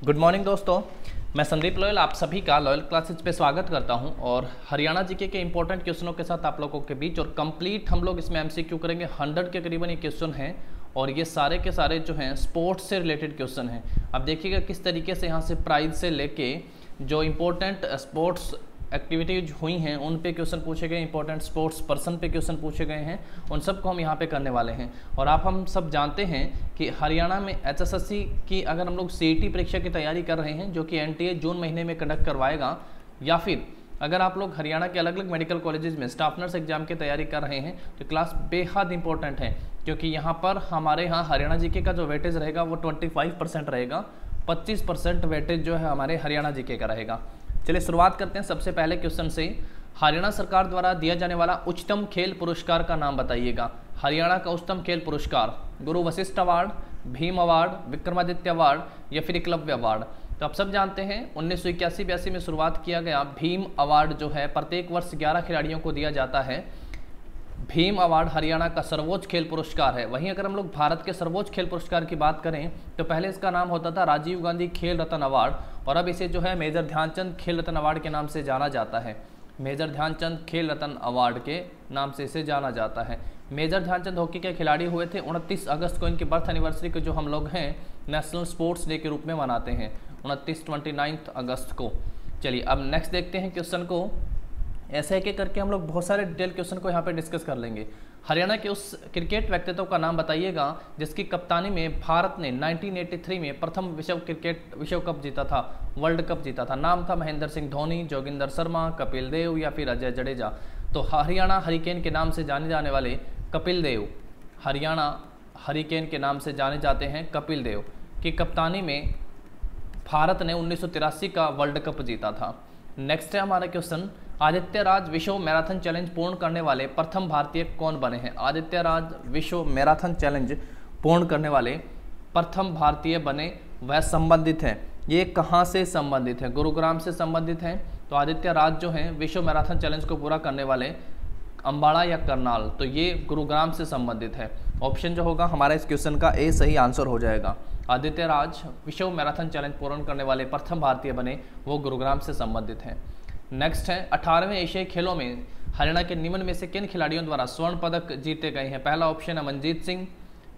Good morning दोस्तों, मैं Sandeep loyal आप सभी का लॉयल क्लासेज पे स्वागत करता हूं और हरियाणा जीके के इंपॉर्टेंट क्वेश्चनों के साथ आप लोगों के बीच और कंप्लीट हम लोग इसमें एमसीक्यू करेंगे। 100 के करीबन ये क्वेश्चन हैं और ये सारे के सारे जो हैं स्पोर्ट्स से रिलेटेड क्वेश्चन हैं। अब देखिएगा किस तरीके से यहाँ से प्राइज से लेके जो इम्पोर्टेंट स्पोर्ट्स एक्टिविटीज हुई हैं उन पे क्वेश्चन पूछे गए, इंपॉर्टेंट स्पोर्ट्स पर्सन पे क्वेश्चन पूछे गए हैं, उन सब को हम यहाँ पे करने वाले हैं। और हम सब जानते हैं कि हरियाणा में एचएसएससी की अगर हम लोग सीईटी परीक्षा की तैयारी कर रहे हैं जो कि एनटीए जून महीने में कंडक्ट करवाएगा, या फिर अगर आप लोग हरियाणा के अलग अलग मेडिकल कॉलेजेस में स्टाफ नर्स एग्जाम की तैयारी कर रहे हैं तो क्लास बेहद इंपॉर्टेंट है, क्योंकि यहाँ पर हमारे यहाँ हरियाणा जीके का जो वेटेज रहेगा वो 25% रहेगा, 25% वेटेज जो है हमारे हरियाणा जीके का रहेगा। चलिए शुरुआत करते हैं सबसे पहले क्वेश्चन से। हरियाणा सरकार द्वारा दिया जाने वाला उच्चतम खेल पुरस्कार का नाम बताइएगा। हरियाणा का उच्चतम खेल पुरस्कार गुरु Vashishtha award, Bhim award, Vikramaditya award या फिर एकलव्य अवार्ड। तो आप सब जानते हैं 1981-82 में शुरुआत किया गया भीम अवार्ड जो है प्रत्येक वर्ष 11 खिलाड़ियों को दिया जाता है। भीम अवार्ड हरियाणा का सर्वोच्च खेल पुरस्कार है। वहीं अगर हम लोग भारत के सर्वोच्च खेल पुरस्कार की बात करें तो पहले इसका नाम होता था राजीव गांधी खेल रत्न अवार्ड और अब इसे जो है मेजर ध्यानचंद खेल रत्न अवार्ड के नाम से जाना जाता है। मेजर ध्यानचंद खेल रत्न अवार्ड के नाम से इसे जाना जाता है। मेजर ध्यानचंद हॉकी के खिलाड़ी हुए थे 29 अगस्त को। इनकी बर्थ एनिवर्सरी को जो हम लोग हैं नेशनल स्पोर्ट्स डे के रूप में मनाते हैं 29 अगस्त को। चलिए अब नेक्स्ट देखते हैं क्वेश्चन को। ऐसे एक एक करके हम लोग बहुत सारे डिटेल क्वेश्चन को यहाँ पे डिस्कस कर लेंगे। हरियाणा के उस क्रिकेट व्यक्तित्व का नाम बताइएगा जिसकी कप्तानी में भारत ने 1983 में प्रथम विश्व कप जीता था, वर्ल्ड कप जीता था। नाम था महेंद्र सिंह धोनी, जोगिंदर शर्मा, कपिल देव या फिर अजय जडेजा। तो हरियाणा हरिकेन के नाम से जाने जाने वाले कपिल देव, हरियाणा हरिकेन के नाम से जाने जाते हैं कपिल देव की कप्तानी में भारत ने 1983 का वर्ल्ड कप जीता था। नेक्स्ट है हमारा क्वेश्चन, आदित्य राज विश्व मैराथन चैलेंज पूर्ण करने वाले प्रथम भारतीय कौन बने हैं। आदित्य राज विश्व मैराथन चैलेंज पूर्ण करने वाले प्रथम भारतीय बने, वह संबंधित हैं। ये कहाँ से संबंधित है? गुरुग्राम से संबंधित हैं। तो आदित्य राज जो हैं विश्व मैराथन चैलेंज को पूरा करने वाले अम्बाड़ा या करनाल, तो ये गुरुग्राम से संबंधित है। ऑप्शन जो होगा हमारा इस क्वेश्चन का ए सही आंसर हो जाएगा। आदित्य राज विश्व मैराथन चैलेंज पूर्ण करने वाले प्रथम भारतीय बने, वो गुरुग्राम से संबंधित हैं। नेक्स्ट है 18वें एशियाई खेलों में हरियाणा के निम्न में से किन खिलाड़ियों द्वारा स्वर्ण पदक जीते गए हैं। पहला ऑप्शन है मनजीत सिंह,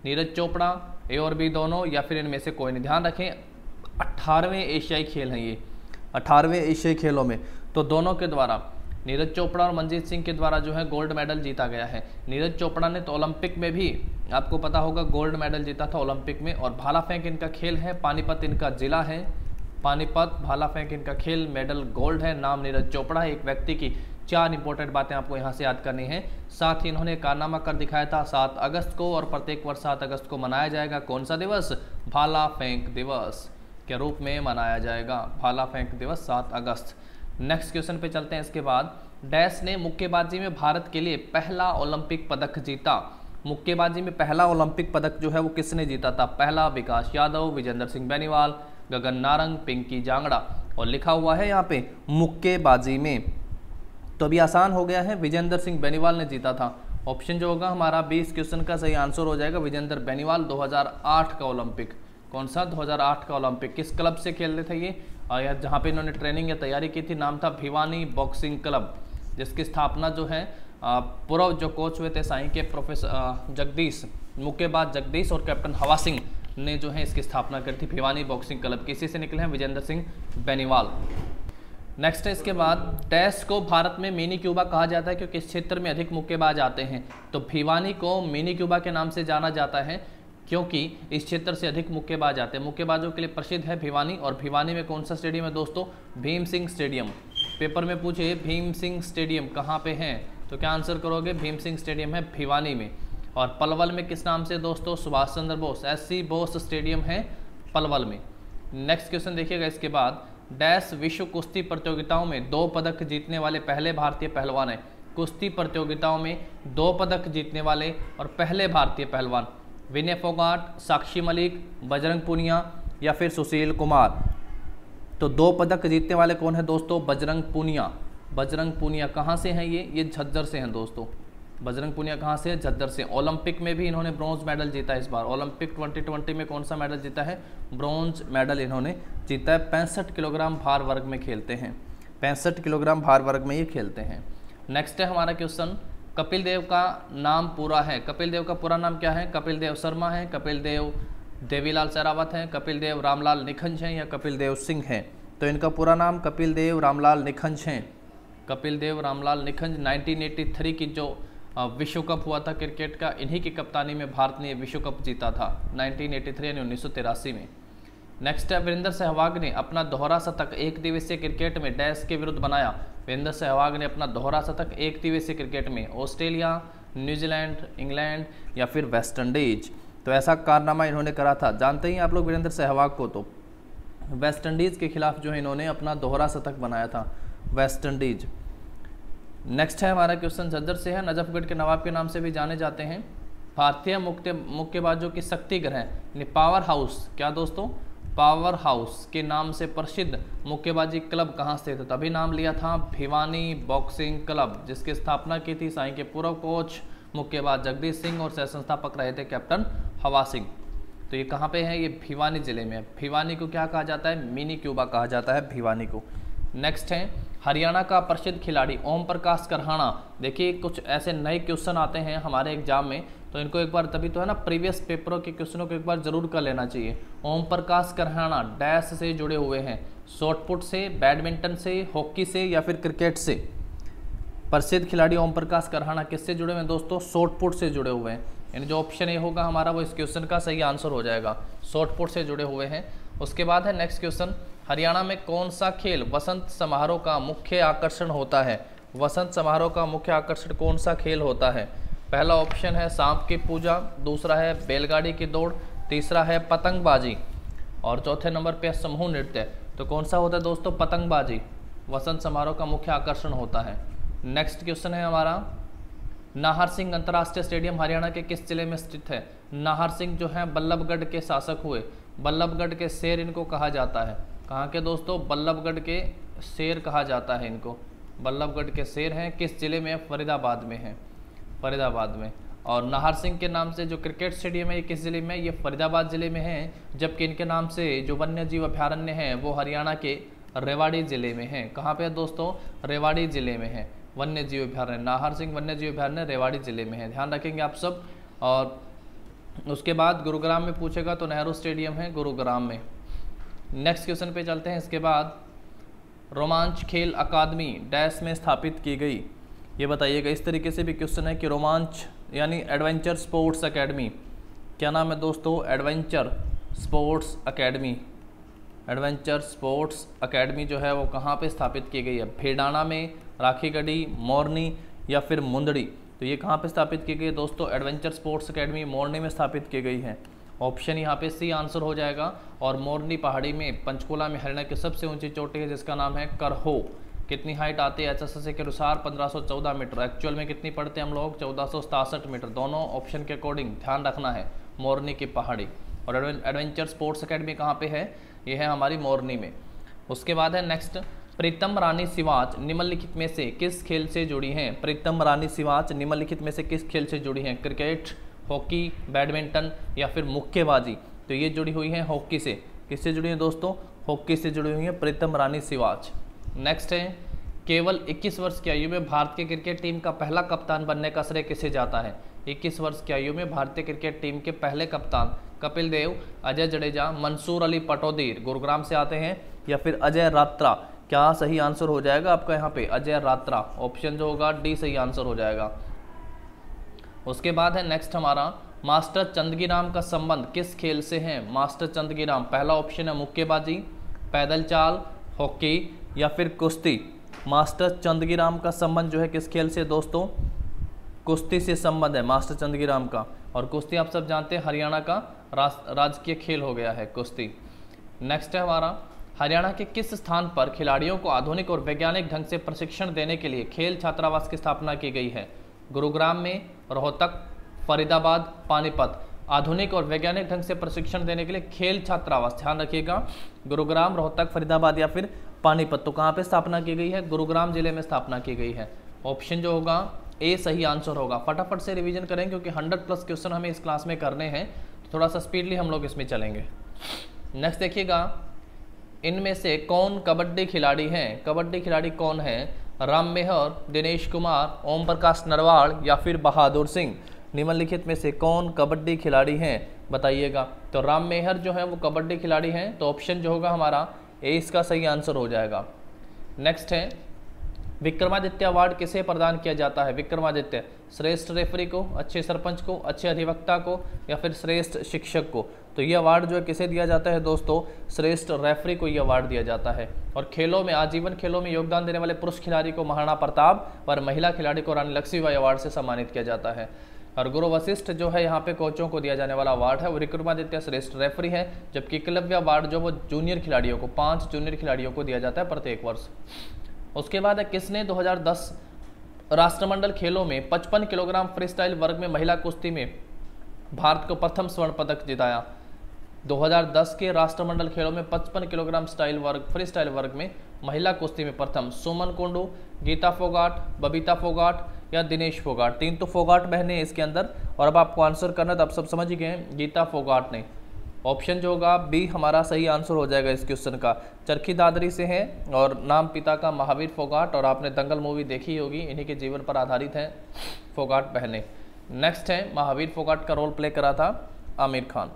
नीरज चोपड़ा, ए और बी दोनों या फिर इनमें से कोई नहीं। ध्यान रखें 18वें एशियाई खेल हैं ये, 18वें एशियाई खेलों में तो दोनों के द्वारा नीरज चोपड़ा और मनजीत सिंह के द्वारा जो है गोल्ड मेडल जीता गया है। नीरज चोपड़ा ने तो ओलंपिक में भी आपको पता होगा गोल्ड मेडल जीता था ओलंपिक में। और भाला फेंक इनका खेल है, पानीपत इनका जिला है, पानीपत भाला फेंक इनका खेल, मेडल गोल्ड है। नाम नीरज चोपड़ा है। एक व्यक्ति की 4 इंपॉर्टेंट बातें आपको यहाँ से याद करनी है। साथ ही इन्होंने कारनामा कर दिखाया था 7 अगस्त को, और प्रत्येक वर्ष 7 अगस्त को मनाया जाएगा कौन सा दिवस? भाला फेंक दिवस के रूप में मनाया जाएगा। भाला फेंक दिवस 7 अगस्त। नेक्स्ट क्वेश्चन पे चलते हैं। इसके बाद डैश ने मुक्केबाजी में भारत के लिए पहला ओलंपिक पदक जीता। मुक्केबाजी में पहला ओलंपिक पदक जो है वो किसने जीता था? पहला विकास यादव, विजेंद्र सिंह बेनीवाल, गगन नारंग, पिंकी जांगड़ा। और लिखा हुआ है यहाँ पे मुक्केबाजी में, तो अभी आसान हो गया है, विजेंद्र सिंह बेनीवाल ने जीता था। ऑप्शन जो होगा हमारा 20 क्वेश्चन का सही आंसर हो जाएगा विजेंद्र बेनीवाल। 2008 का ओलंपिक, कौन सा? 2008 का ओलंपिक। किस क्लब से खेल रहे थे ये? जहाँ पे इन्होंने ट्रेनिंग या तैयारी की थी, नाम था भिवानी बॉक्सिंग क्लब, जिसकी स्थापना जो है पूर्व जो कोच हुए थे साई के प्रोफेसर जगदीश, मुक्केबाज जगदीश और कैप्टन हवा सिंह ने जो है इसकी स्थापना करी थी। भिवानी बॉक्सिंग क्लब किसी से निकले हैं? विजेंद्र सिंह बेनीवाल। नेक्स्ट है इसके बाद डैश को भारत में मिनी क्यूबा कहा जाता है क्योंकि इस क्षेत्र में अधिक मुक्केबाज आते हैं। तो भिवानी को मिनी क्यूबा के नाम से जाना जाता है क्योंकि इस क्षेत्र से अधिक मुक्केबाज आते हैं। मुक्केबाजों के लिए प्रसिद्ध है भिवानी। और भिवानी में कौन सा स्टेडियम है दोस्तों? भीम सिंह स्टेडियम। पेपर में पूछे भीम सिंह स्टेडियम कहाँ पे है तो क्या आंसर करोगे? भीम सिंह स्टेडियम है भिवानी में। और पलवल में किस नाम से दोस्तों? सुभाष चंद्र बोस, एससी बोस स्टेडियम है पलवल में। नेक्स्ट क्वेश्चन देखिएगा इसके बाद, डैश विश्व कुश्ती प्रतियोगिताओं में 2 पदक जीतने वाले पहले भारतीय पहलवान है। कुश्ती प्रतियोगिताओं में 2 पदक जीतने वाले और पहले भारतीय पहलवान, विनय फोगाट, साक्षी मलिक, बजरंग पूनिया या फिर सुशील कुमार। तो 2 पदक जीतने वाले कौन है दोस्तों? बजरंग पूनिया। बजरंग पूनिया कहाँ से हैं ये झज्जर से हैं दोस्तों। बजरंग पुनिया कहाँ से? झज्जर से। ओलंपिक में भी इन्होंने ब्रॉन्ज मेडल जीता है इस बार। ओलंपिक 2020 में कौन सा मेडल जीता है? ब्रॉन्ज मेडल इन्होंने जीता है। 65 किलोग्राम भार वर्ग में खेलते हैं, 65 किलोग्राम भार वर्ग में ये खेलते हैं। नेक्स्ट है हमारा क्वेश्चन, कपिल देव का नाम पूरा है। कपिल देव का पूरा नाम क्या है? कपिल देव शर्मा है, कपिल देव देवीलाल सहरावत हैं, कपिल देव रामलाल निखंज हैं या कपिल देव सिंह हैं? तो इनका पूरा नाम कपिल देव रामलाल निखंज हैं। कपिल देव रामलाल निखंज। 1983 की जो विश्व कप हुआ था क्रिकेट का, इन्हीं की कप्तानी में भारत ने विश्व कप जीता था 1983 यानी 1983 में। नेक्स्ट है, वीरेंद्र सहवाग ने अपना दोहरा शतक एक दिवसीय क्रिकेट में डैश के विरुद्ध बनाया। वीरेंद्र सहवाग ने अपना दोहरा शतक एक दिवसीय क्रिकेट में ऑस्ट्रेलिया, न्यूजीलैंड, इंग्लैंड या फिर वेस्ट इंडीज। तो ऐसा कारनामा इन्होंने करा था। जानते ही आप लोग वीरेंद्र सहवाग को, तो वेस्ट इंडीज़ के खिलाफ जो है इन्होंने अपना दोहरा शतक बनाया था, वेस्ट इंडीज। नेक्स्ट है हमारा क्वेश्चन झज्जर से है, नजफगढ़ के नवाब के नाम से भी जाने जाते हैं। भारतीय मुक्केबाजों की शक्ति ग्रह यानी पावर हाउस, क्या दोस्तों? पावर हाउस के नाम से प्रसिद्ध मुक्केबाजी क्लब कहाँ स्थित है? तभी नाम लिया था भिवानी बॉक्सिंग क्लब, जिसकी स्थापना की थी साईं के पूर्व कोच मुक्केबाज जगदीश सिंह और सह संस्थापक रहे थे कैप्टन हवा सिंह। तो ये कहाँ पे है? ये भिवानी जिले में है। भिवानी को क्या कहा जाता है? मिनी क्यूबा कहा जाता है भिवानी को। नेक्स्ट है, हरियाणा का प्रसिद्ध खिलाड़ी ओम प्रकाश करहाना। देखिए कुछ ऐसे नए क्वेश्चन आते हैं हमारे एग्जाम में, तो इनको एक बार, तभी तो है ना, प्रीवियस पेपरों के क्वेश्चनों को एक बार जरूर कर लेना चाहिए। ओम प्रकाश करहाना डैश से जुड़े हुए हैं, शॉटपुट से, बैडमिंटन से, हॉकी से या फिर क्रिकेट से। प्रसिद्ध खिलाड़ी ओम प्रकाश करहाना किससे जुड़े हुए हैं दोस्तों? शॉटपुट से जुड़े हुए हैं। यानी जो ऑप्शन ए होगा हमारा वो इस क्वेश्चन का सही आंसर हो जाएगा, शॉटपुट से जुड़े हुए हैं। उसके बाद है नेक्स्ट क्वेश्चन, हरियाणा में कौन सा खेल वसंत समारोह का मुख्य आकर्षण होता है? वसंत समारोह का मुख्य आकर्षण कौन सा खेल होता है? पहला ऑप्शन है सांप की पूजा, दूसरा है बैलगाड़ी की दौड़, तीसरा है पतंगबाजी और चौथे नंबर पे समूह नृत्य। तो कौन सा होता है दोस्तों? पतंगबाजी वसंत समारोह का मुख्य आकर्षण होता है। नेक्स्ट क्वेश्चन है हमारा, नाहर सिंह अंतर्राष्ट्रीय स्टेडियम हरियाणा के किस जिले में स्थित है? नाहर सिंह जो है बल्लभगढ़ के शासक हुए, बल्लभगढ़ के शेर इनको कहा जाता है। कहाँ के दोस्तों? बल्लभगढ़ के शेर कहा जाता है इनको। बल्लभगढ़ के शेर हैं, किस जिले में? फरीदाबाद में है, फरीदाबाद में। और नाहर सिंह के नाम से जो क्रिकेट स्टेडियम है ये किस जिले में? ये फरीदाबाद जिले में है। जबकि इनके नाम से जो वन्य जीव अभ्यारण्य है वो हरियाणा के रेवाड़ी जिले में है। कहाँ पे है दोस्तों? रेवाड़ी जिले में है वन्य जीव अभ्यारण्य। नाहर सिंह वन्य जीव अभ्यारण्य रेवाड़ी जिले में है, ध्यान रखेंगे आप सब। और उसके बाद गुरुग्राम में पूछेगा तो नेहरू स्टेडियम है गुरुग्राम में। नेक्स्ट क्वेश्चन पे चलते हैं। इसके बाद, रोमांच खेल अकादमी डैश में स्थापित की गई, ये बताइएगा। इस तरीके से भी क्वेश्चन है कि रोमांच यानी एडवेंचर स्पोर्ट्स अकेडमी, क्या नाम है दोस्तों? Adventure sports academy. Adventure sports academy जो है वो कहाँ पे स्थापित की गई है? भेडाना में, राखीगढ़ी, मोरनी या फिर मुंदड़ी। तो ये कहाँ पे स्थापित की गई है दोस्तों? एडवेंचर स्पोर्ट्स अकेडमी मोरनी में स्थापित की गई है। ऑप्शन यहाँ पे सी आंसर हो जाएगा। और मोरनी पहाड़ी में, पंचकुला में हरियाणा की सबसे ऊंची चोटी है जिसका नाम है करहो। कितनी हाइट आती है एचएसएससी के अनुसार? 1514 मीटर। एक्चुअल में कितनी पढ़ते हैं हम लोग? 1467 मीटर। दोनों ऑप्शन के अकॉर्डिंग ध्यान रखना है। मोरनी की पहाड़ी। और एडवेंचर स्पोर्ट्स अकेडमी कहाँ पे है? ये है हमारी मोरनी में। उसके बाद है नेक्स्ट, प्रीतम रानी सिवाच निम्नलिखित में से किस खेल से जुड़ी हैं? प्रीतम रानी सिवाच निम्नलिखित में से किस खेल से जुड़ी हैं? क्रिकेट, हॉकी, बैडमिंटन या फिर मुक्केबाजी। तो ये जुड़ी हुई है हॉकी से। किससे जुड़ी है दोस्तों? हॉकी से जुड़ी हुई है प्रीतम रानी सिवाच। नेक्स्ट है, केवल 21 वर्ष की आयु में भारतीय क्रिकेट टीम का पहला कप्तान बनने का श्रेय किसे जाता है? 21 वर्ष की आयु में भारतीय क्रिकेट टीम के पहले कप्तान कपिल देव, अजय जडेजा, मंसूर अली पटौदी गुरुग्राम से आते हैं या फिर अजय रात्रा। क्या सही आंसर हो जाएगा आपका यहाँ पे? अजय रात्रा। ऑप्शन जो होगा डी सही आंसर हो जाएगा। उसके बाद है नेक्स्ट हमारा, मास्टर चंदगीराम का संबंध किस खेल से है? मास्टर चंदगीराम, पहला ऑप्शन है मुक्केबाजी, पैदल चाल, हॉकी या फिर कुश्ती। मास्टर चंदगीराम का संबंध जो है किस खेल से दोस्तों? कुश्ती से संबंध है मास्टर चंदगीराम का। और कुश्ती आप सब जानते हैं हरियाणा का राजकीय खेल हो गया है कुश्ती। नेक्स्ट है हमारा, हरियाणा के किस स्थान पर खिलाड़ियों को आधुनिक और वैज्ञानिक ढंग से प्रशिक्षण देने के लिए खेल छात्रावास की स्थापना की गई है? गुरुग्राम में, रोहतक, फरीदाबाद, पानीपत। आधुनिक और वैज्ञानिक ढंग से प्रशिक्षण देने के लिए खेल छात्रावास, ध्यान रखिएगा, गुरुग्राम, रोहतक, फरीदाबाद या फिर पानीपत। तो कहाँ पे स्थापना की गई है? गुरुग्राम जिले में स्थापना की गई है। ऑप्शन जो होगा ए सही आंसर होगा। फटाफट से रिवीजन करें क्योंकि 100+ क्वेश्चन हमें इस क्लास में करने हैं, तो थोड़ा सा स्पीडली हम लोग इसमें चलेंगे। नेक्स्ट देखिएगा, इनमें से कौन कबड्डी खिलाड़ी हैं? कबड्डी खिलाड़ी कौन है? राम मेहर, दिनेश कुमार, ओम प्रकाश नरवाल या फिर बहादुर सिंह? निम्नलिखित में से कौन कबड्डी खिलाड़ी हैं बताइएगा। तो राम मेहर जो है वो कबड्डी खिलाड़ी हैं, तो ऑप्शन जो होगा हमारा ए इसका सही आंसर हो जाएगा। नेक्स्ट है, विक्रमादित्य अवार्ड किसे प्रदान किया जाता है? विक्रमादित्य श्रेष्ठ रेफरी को, अच्छे सरपंच को, अच्छे अधिवक्ता को या फिर श्रेष्ठ शिक्षक को? तो ये अवार्ड जो है किसे दिया जाता है दोस्तों? श्रेष्ठ रेफरी को ये अवार्ड दिया जाता है। और खेलों में, आजीवन खेलों में योगदान देने वाले पुरुष खिलाड़ी को महाराणा प्रताप और महिला खिलाड़ी को रानी लक्ष्मीबाई अवार्ड से सम्मानित किया जाता है। और गुरु वशिष्ठ जो है यहाँ पे कोचों को दिया जाने वाला अवार्ड है वो विक्रमादित्य श्रेष्ठ रेफरी है, जबकि एकलव्य अवार्ड जो वो जूनियर खिलाड़ियों को, 5 जूनियर खिलाड़ियों को दिया जाता है प्रत्येक वर्ष। उसके बाद है, किसने 2010 राष्ट्रमंडल खेलों में 55 किलोग्राम फ्री स्टाइल वर्ग में महिला कुश्ती में भारत को प्रथम स्वर्ण पदक जिताया? 2010 के राष्ट्रमंडल खेलों में 55 किलोग्राम स्टाइल वर्ग, फ्री स्टाइल वर्ग में महिला कुश्ती में प्रथम सुमन कुंडू, गीता फोगाट, बबीता फोगाट या दिनेश फोगाट? 3 तो फोगाट बहने हैं इसके अंदर, और अब आपको आंसर करना तो आप सब समझ ही गए हैं, गीता फोगाट ने। ऑप्शन जो होगा बी हमारा सही आंसर हो जाएगा इस क्वेश्चन का। चरखी दादरी से हैं और नाम पिता का महावीर फोगाट, और आपने दंगल मूवी देखी होगी, इन्हीं के जीवन पर आधारित है फोगाट बहने। नेक्स्ट है, महावीर फोगाट का रोल प्ले करा था आमिर खान।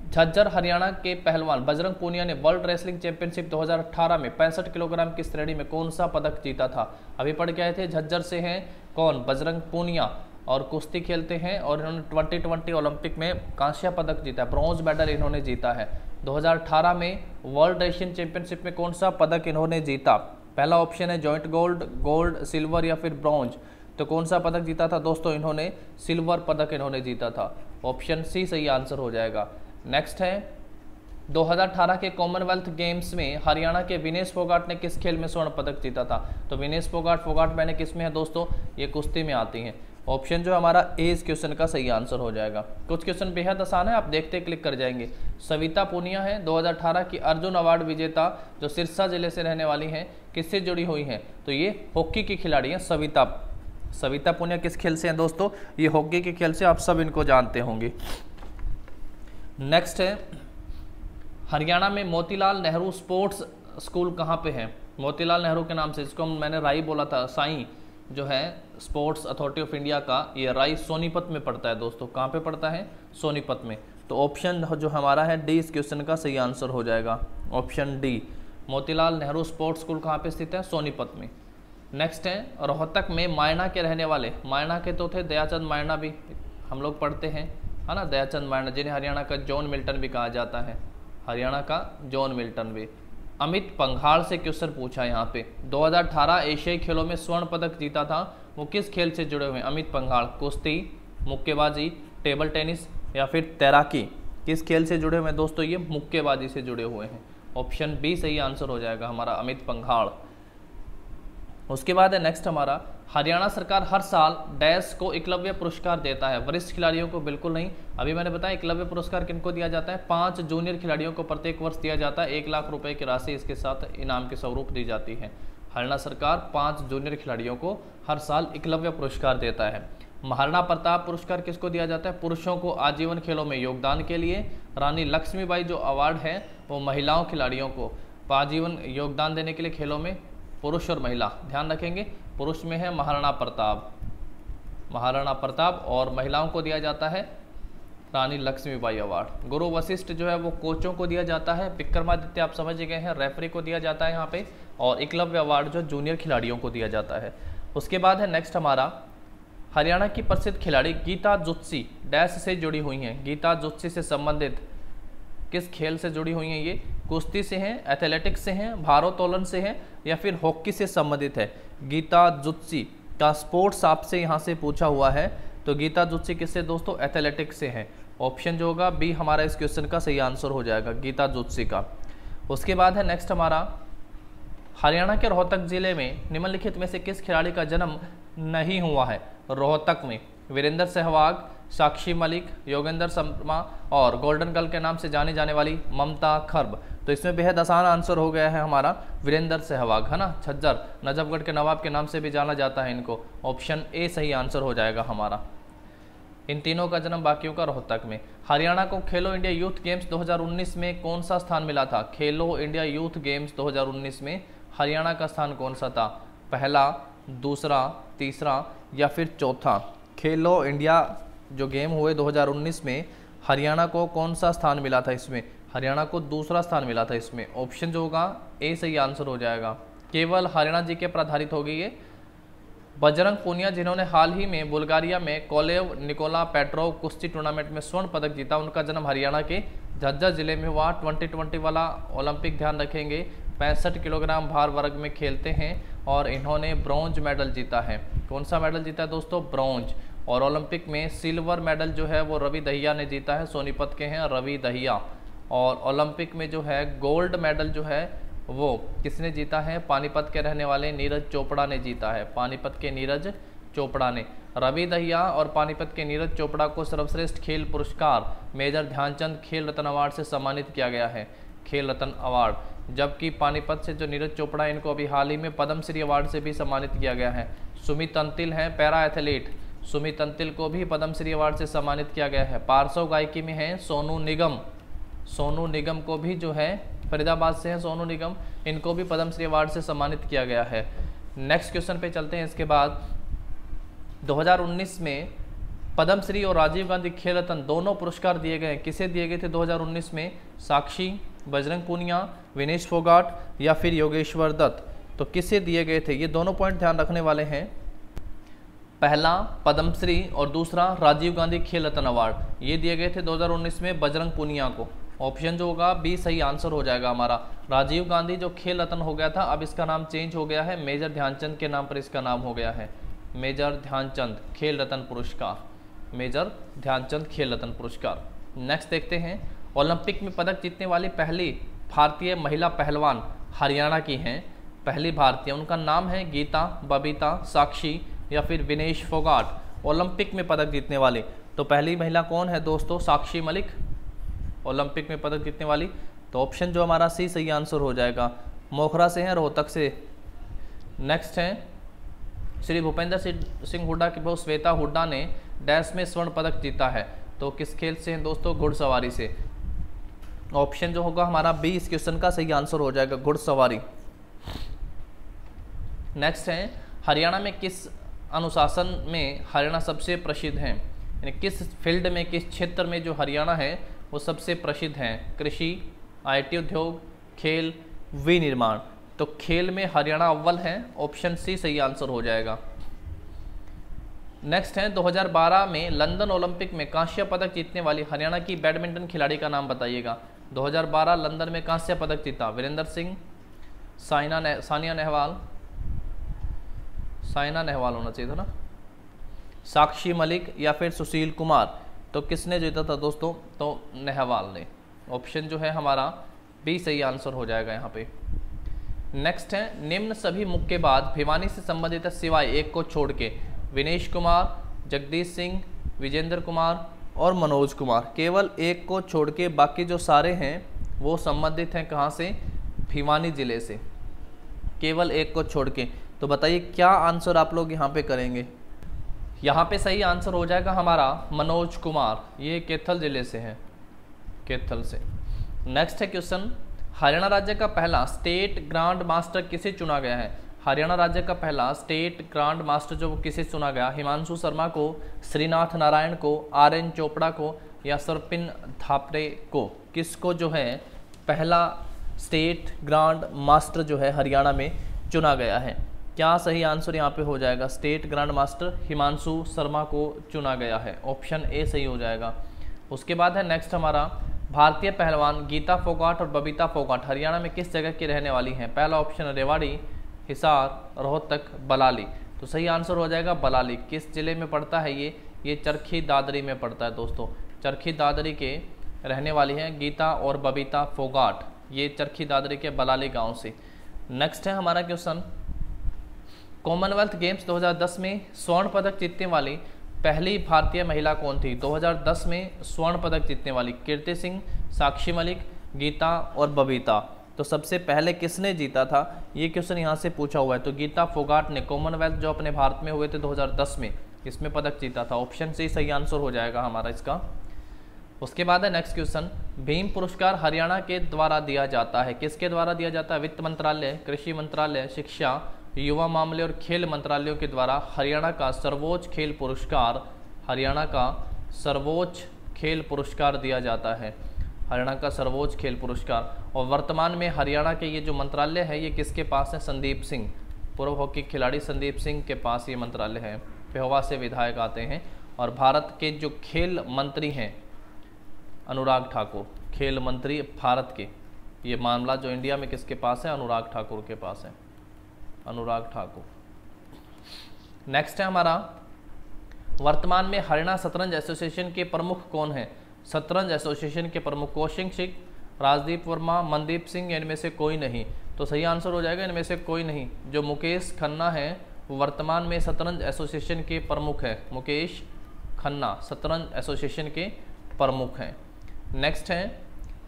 झज्जर हरियाणा के पहलवान बजरंग पूनिया ने वर्ल्ड रेसलिंग चैंपियनशिप 2018 में 65 किलोग्राम की श्रेणी में कौन सा पदक जीता था? अभी पढ़ के आए थे, झज्जर से हैं कौन? बजरंग पूनिया, और कुश्ती खेलते हैं और इन्होंने 2020 ओलंपिक में कांस्य पदक जीता है, ब्रॉन्ज मेडल इन्होंने जीता है। 2018 में वर्ल्ड एशियन चैंपियनशिप में कौन सा पदक इन्होंने जीता? पहला ऑप्शन है जॉइंट गोल्ड, गोल्ड, सिल्वर या फिर ब्रॉन्ज। तो कौन सा पदक जीता था दोस्तों? इन्होंने सिल्वर पदक इन्होंने जीता था। ऑप्शन सी सही आंसर हो जाएगा। नेक्स्ट है, 2018 के कॉमनवेल्थ गेम्स में हरियाणा के विनेश फोगाट ने किस खेल में स्वर्ण पदक जीता था? तो विनेश फोगाट मैंने किस में है दोस्तों? ये कुश्ती में आती हैं। ऑप्शन जो हमारा ए इस क्वेश्चन का सही आंसर हो जाएगा। कुछ क्वेश्चन बेहद आसान है, आप देखते क्लिक कर जाएंगे। सविता पूनिया है 2018 की अर्जुन अवार्ड विजेता, जो सिरसा जिले से रहने वाली हैं, किससे जुड़ी हुई हैं? तो ये हॉकी की खिलाड़ी हैं सविता पूनिया। किस खेल से हैं दोस्तों? ये हॉकी के खेल से, आप सब इनको जानते होंगे। नेक्स्ट है, हरियाणा में मोतीलाल नेहरू स्पोर्ट्स स्कूल कहाँ पे है? मोतीलाल नेहरू के नाम से, इसको मैंने राई बोला था, साई जो है स्पोर्ट्स अथॉरिटी ऑफ इंडिया का, ये राई सोनीपत में पड़ता है दोस्तों। कहाँ पे पड़ता है? सोनीपत में। तो ऑप्शन जो हमारा है डी इस क्वेश्चन का सही आंसर हो जाएगा। Option D, Motilal Nehru sports school कहाँ पे स्थित है? सोनीपत में। नेक्स्ट है, रोहतक में मायना के रहने वाले, मायना के तो थे दयाचंद मायना, भी हम लोग पढ़ते हैं, है ना, दयाचंद मायना, जिन्हें हरियाणा का जॉन मिल्टन भी कहा जाता है, हरियाणा का जॉन मिल्टन भी। अमित पंघाल से क्वेश्चन पूछा यहाँ पे, 2018 एशियाई खेलों में स्वर्ण पदक जीता था, वो किस खेल से जुड़े हुए हैं? अमित पंघाल कुश्ती, मुक्केबाजी, टेबल टेनिस या फिर तैराकी? किस खेल से जुड़े हुए हैं दोस्तों? ये मुक्केबाजी से जुड़े हुए हैं। ऑप्शन बी सही आंसर हो जाएगा हमारा, अमित पंघाल। उसके बाद है नेक्स्ट हमारा, हरियाणा सरकार हर साल डैश को एकलव्य पुरस्कार देता है, वरिष्ठ खिलाड़ियों को बिल्कुल नहीं। अभी मैंने बताया एकलव्य पुरस्कार किनको दिया जाता है? 5 जूनियर खिलाड़ियों को प्रत्येक वर्ष दिया जाता है, 1 लाख रुपए की राशि इसके साथ इनाम के स्वरूप दी जाती है। हरियाणा सरकार 5 जूनियर खिलाड़ियों को हर साल एकलव्य पुरस्कार देता है। महाराणा प्रताप पुरस्कार किसको दिया जाता है? पुरुषों को आजीवन खेलों में योगदान के लिए। रानी लक्ष्मीबाई जो अवार्ड है वो महिलाओं खिलाड़ियों को आजीवन योगदान देने के लिए खेलों में, पुरुष और महिला, ध्यान रखेंगे। पुरुष में है महाराणा प्रताप और महिलाओं को दिया जाता है रानी लक्ष्मीबाई अवार्ड। गुरु वशिष्ठ जो है वो कोचों को दिया जाता है। विक्रमादित्य आप समझ गए हैं, रेफरी को दिया जाता है यहाँ पे। और एकलव्य अवार्ड जो जूनियर खिलाड़ियों को दिया जाता है। उसके बाद है नेक्स्ट हमारा, हरियाणा की प्रसिद्ध खिलाड़ी गीता जुत्सी डैश से जुड़ी हुई हैं। गीता जुत्सी से संबंधित किस खेल से जुड़ी हुई हैं? ये कुश्ती से हैं, एथलेटिक्स से हैं, भारोत्तोलन से हैं या फिर हॉकी से संबंधित है? गीता जुत्सी का स्पोर्ट्स आपसे यहाँ से पूछा हुआ है, तो गीता जुत्सी किससे दोस्तों? एथलेटिक्स से है। ऑप्शन जो होगा बी हमारा इस क्वेश्चन का सही आंसर हो जाएगा, गीता जुत्सी का। उसके बाद है नेक्स्ट हमारा, हरियाणा के रोहतक जिले में निम्नलिखित में से किस खिलाड़ी का जन्म नहीं हुआ है? रोहतक में वीरेंद्र सहवाग, साक्षी मलिक, योगेंद्र शर्मा और गोल्डन गर्ल के नाम से जाने जाने वाली ममता खर्ब। तो इसमें बेहद आसान आंसर हो गया है हमारा वीरेंद्र सहवाग, है ना। झज्जर नजफगढ़ के नवाब के नाम से भी जाना जाता है इनको। ऑप्शन ए सही आंसर हो जाएगा हमारा। इन तीनों का जन्म बाकियों का रोहतक में। हरियाणा को खेलो इंडिया यूथ गेम्स 2019 में कौन सा स्थान मिला था? खेलो इंडिया यूथ गेम्स 2019 में हरियाणा का स्थान कौन सा था? पहला, दूसरा, तीसरा या फिर चौथा? खेलो इंडिया जो गेम हुए 2019 में हरियाणा को कौन सा स्थान मिला था? इसमें हरियाणा को दूसरा स्थान मिला था। इसमें ऑप्शन जो होगा ए सही आंसर हो जाएगा। केवल हरियाणा जी के पर आधारित होगी ये। बजरंग पूनिया जिन्होंने हाल ही में बुल्गारिया में कोलेव निकोला पेट्रोव कुश्ती टूर्नामेंट में स्वर्ण पदक जीता, उनका जन्म हरियाणा के झज्जर जिले में हुआ। 2020 वाला ओलंपिक ध्यान रखेंगे, 65 किलोग्राम भार वर्ग में खेलते हैं और इन्होंने ब्रॉन्ज मेडल जीता है। कौन सा मेडल जीता है दोस्तों? ब्रॉन्ज। और ओलंपिक में सिल्वर मेडल जो है वो रवि दहिया ने जीता है, सोनीपत के हैं रवि दहिया। और ओलंपिक में जो है गोल्ड मेडल जो है वो किसने जीता है? पानीपत के रहने वाले नीरज चोपड़ा ने जीता है। पानीपत के नीरज चोपड़ा ने। रवि दहिया और पानीपत के नीरज चोपड़ा को सर्वश्रेष्ठ खेल पुरस्कार मेजर ध्यानचंद खेल रत्न अवार्ड से सम्मानित किया गया है, खेल रत्न अवार्ड। जबकि पानीपत से जो नीरज चोपड़ा, इनको अभी हाल ही में पद्मश्री अवार्ड से भी सम्मानित किया गया है। सुमित अंतिल हैं पैरा एथलीट, सुमित अंतिल को भी पद्मश्री अवार्ड से सम्मानित किया गया है। पार्श्व गायकी में हैं सोनू निगम, सोनू निगम को भी जो है फरीदाबाद से हैं सोनू निगम, इनको भी पद्मश्री अवार्ड से सम्मानित किया गया है। नेक्स्ट क्वेश्चन पे चलते हैं। इसके बाद 2019 में पद्मश्री और राजीव गांधी खेल रत्न दोनों पुरस्कार दिए गए। किसे दिए गए थे 2019 में? साक्षी, बजरंग पूनिया, विनेश फोगाट या फिर योगेश्वर दत्त? तो किसे दिए गए थे? ये दोनों पॉइंट ध्यान रखने वाले हैं। पहला पद्मश्री और दूसरा राजीव गांधी खेल रत्न अवार्ड, ये दिए गए थे 2019 में बजरंग पूनिया को। ऑप्शन जो होगा बी सही आंसर हो जाएगा हमारा। राजीव गांधी जो खेल रत्न हो गया था, अब इसका नाम चेंज हो गया है, मेजर ध्यानचंद के नाम पर इसका नाम हो गया है। मेजर ध्यानचंद खेल रत्न पुरस्कार, मेजर ध्यानचंद खेल रत्न पुरस्कार। नेक्स्ट देखते हैं। ओलंपिक में पदक जीतने वाली पहली भारतीय महिला पहलवान हरियाणा की हैं। पहली भारतीय, उनका नाम है गीता, बबीता, साक्षी या फिर विनेश फोगाट। ओलंपिक में पदक जीतने वाली तो पहली महिला कौन है दोस्तों? साक्षी मलिक, ओलंपिक में पदक जीतने वाली। तो ऑप्शन जो हमारा सी सही आंसर हो जाएगा। मोखरा से हैं, रोहतक से। नेक्स्ट हैं श्री भूपेंद्र सिंह हुड्डा की बहू श्वेता हुड्डा ने डैश में स्वर्ण पदक जीता है। तो किस खेल से हैं दोस्तों? घुड़सवारी से। ऑप्शन जो होगा हमारा बी इस क्वेश्चन का सही आंसर हो जाएगा, घुड़सवारी। नेक्स्ट है हरियाणा में किस अनुशासन में हरियाणा सबसे प्रसिद्ध है? यानी किस फील्ड में, किस क्षेत्र में जो हरियाणा है वो सबसे प्रसिद्ध हैं? कृषि, आईटी उद्योग, खेल, विनिर्माण। तो खेल में हरियाणा अव्वल है, ऑप्शन सी सही आंसर हो जाएगा। नेक्स्ट है 2012 में लंदन ओलंपिक में कांस्य पदक जीतने वाली हरियाणा की बैडमिंटन खिलाड़ी का नाम बताइएगा। 2012 लंदन में कांस्य पदक जीता, वीरेंद्र सिंह, सानिया नेहवाल, साइना नेहवाल होना चाहिए था ना, साक्षी मलिक या फिर सुशील कुमार। तो किसने जीता था दोस्तों? तो नेहवाल ने। ऑप्शन जो है हमारा बी सही आंसर हो जाएगा यहाँ पे। नेक्स्ट है निम्न सभी मुक्केबाज भिवानी से संबंधित है सिवाय एक को छोड़ के। विनेश कुमार, जगदीश सिंह, विजेंद्र कुमार और मनोज कुमार। केवल एक को छोड़ के बाकी जो सारे हैं वो संबंधित हैं कहाँ से? भिवानी जिले से, केवल एक को छोड़ के। तो बताइए क्या आंसर आप लोग यहाँ पे करेंगे? यहाँ पे सही आंसर हो जाएगा हमारा मनोज कुमार, ये कैथल जिले से हैं, कैथल से। नेक्स्ट है क्वेश्चन, हरियाणा राज्य का पहला स्टेट ग्रांड मास्टर किसे चुना गया है? हरियाणा राज्य का पहला स्टेट ग्रांड मास्टर जो किसे चुना गया? हिमांशु शर्मा को, श्रीनाथ नारायण को, RN चोपड़ा को या सरपिन थापरे को? किसको जो है पहला स्टेट ग्रांड मास्टर जो है हरियाणा में चुना गया है? क्या सही आंसर यहाँ पे हो जाएगा? State grand master Himanshu Sharma को चुना गया है, ऑप्शन ए सही हो जाएगा। उसके बाद है नेक्स्ट हमारा भारतीय पहलवान गीता फोगाट और बबीता फोगाट हरियाणा में किस जगह की रहने वाली हैं? पहला ऑप्शन रेवाड़ी, हिसार, रोहतक, बलाली। तो सही आंसर हो जाएगा बलाली। किस जिले में पड़ता है ये चरखी दादरी में पड़ता है दोस्तों। चरखी दादरी के रहने वाली हैं गीता और बबीता फोगाट, ये चरखी दादरी के बलाली गांव से। नेक्स्ट है हमारा क्वेश्चन, कॉमनवेल्थ गेम्स 2010 में स्वर्ण पदक जीतने वाली पहली भारतीय महिला कौन थी? 2010 में स्वर्ण पदक जीतने वाली कीर्ति सिंह, साक्षी मलिक, गीता और बबीता। तो सबसे पहले किसने जीता था, ये क्वेश्चन यहाँ से पूछा हुआ है। तो गीता फोगाट ने कॉमनवेल्थ जो अपने भारत में हुए थे 2010 में, इसमें पदक जीता था। ऑप्शन से सही आंसर हो जाएगा हमारा इसका। उसके बाद है नेक्स्ट क्वेश्चन, भीम पुरस्कार हरियाणा के द्वारा दिया जाता है, किसके द्वारा दिया जाता है? वित्त मंत्रालय, कृषि मंत्रालय, शिक्षा, युवा मामले और खेल मंत्रालयों के द्वारा हरियाणा का सर्वोच्च खेल पुरस्कार, हरियाणा का सर्वोच्च खेल पुरस्कार दिया जाता है, हरियाणा का सर्वोच्च खेल पुरस्कार। और वर्तमान में हरियाणा के ये जो मंत्रालय है ये किसके पास है? संदीप सिंह, पूर्व हॉकी खिलाड़ी संदीप सिंह के पास ये मंत्रालय है। पेहोवा से विधायक आते हैं। और भारत के जो खेल मंत्री हैं अनुराग ठाकुर, खेल मंत्री भारत के, ये मामला जो इंडिया में किसके पास है? अनुराग ठाकुर के पास है, अनुराग ठाकुर। नेक्स्ट है हमारा, वर्तमान में हरियाणा शतरंज एसोसिएशन के प्रमुख कौन है? शतरंज एसोसिएशन के प्रमुख कौशिक सिंह, राजदीप वर्मा, मनदीप सिंह, इनमें से कोई नहीं। तो सही आंसर हो जाएगा इनमें से कोई नहीं। जो मुकेश खन्ना है वो वर्तमान में शतरंज एसोसिएशन के प्रमुख है। मुकेश खन्ना शतरंज एसोसिएशन के प्रमुख हैं। नेक्स्ट है,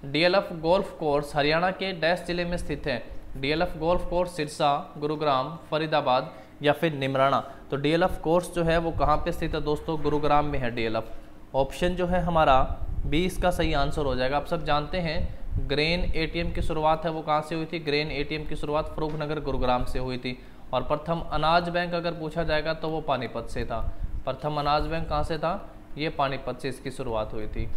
डीएलएफ गोल्फ कोर्स हरियाणा के डैश जिले में स्थित है? DLF golf course Sirsa, Gurugram, Faridabad या फिर निमराना। तो डीएलएफ कोर्स जो है वो कहाँ पे स्थित है दोस्तों? गुरुग्राम में है डीएलएफ। ऑप्शन जो है हमारा 20 का सही आंसर हो जाएगा। आप सब जानते हैं ग्रेन एटीएम की शुरुआत है वो कहाँ से हुई थी? ग्रेन एटीएम की शुरुआत फरूखनगर गुरुग्राम से हुई थी। और प्रथम अनाज बैंक अगर पूछा जाएगा तो वो पानीपत से था। प्रथम अनाज बैंक कहाँ से था? ये पानीपत से इसकी शुरुआत हुई थी।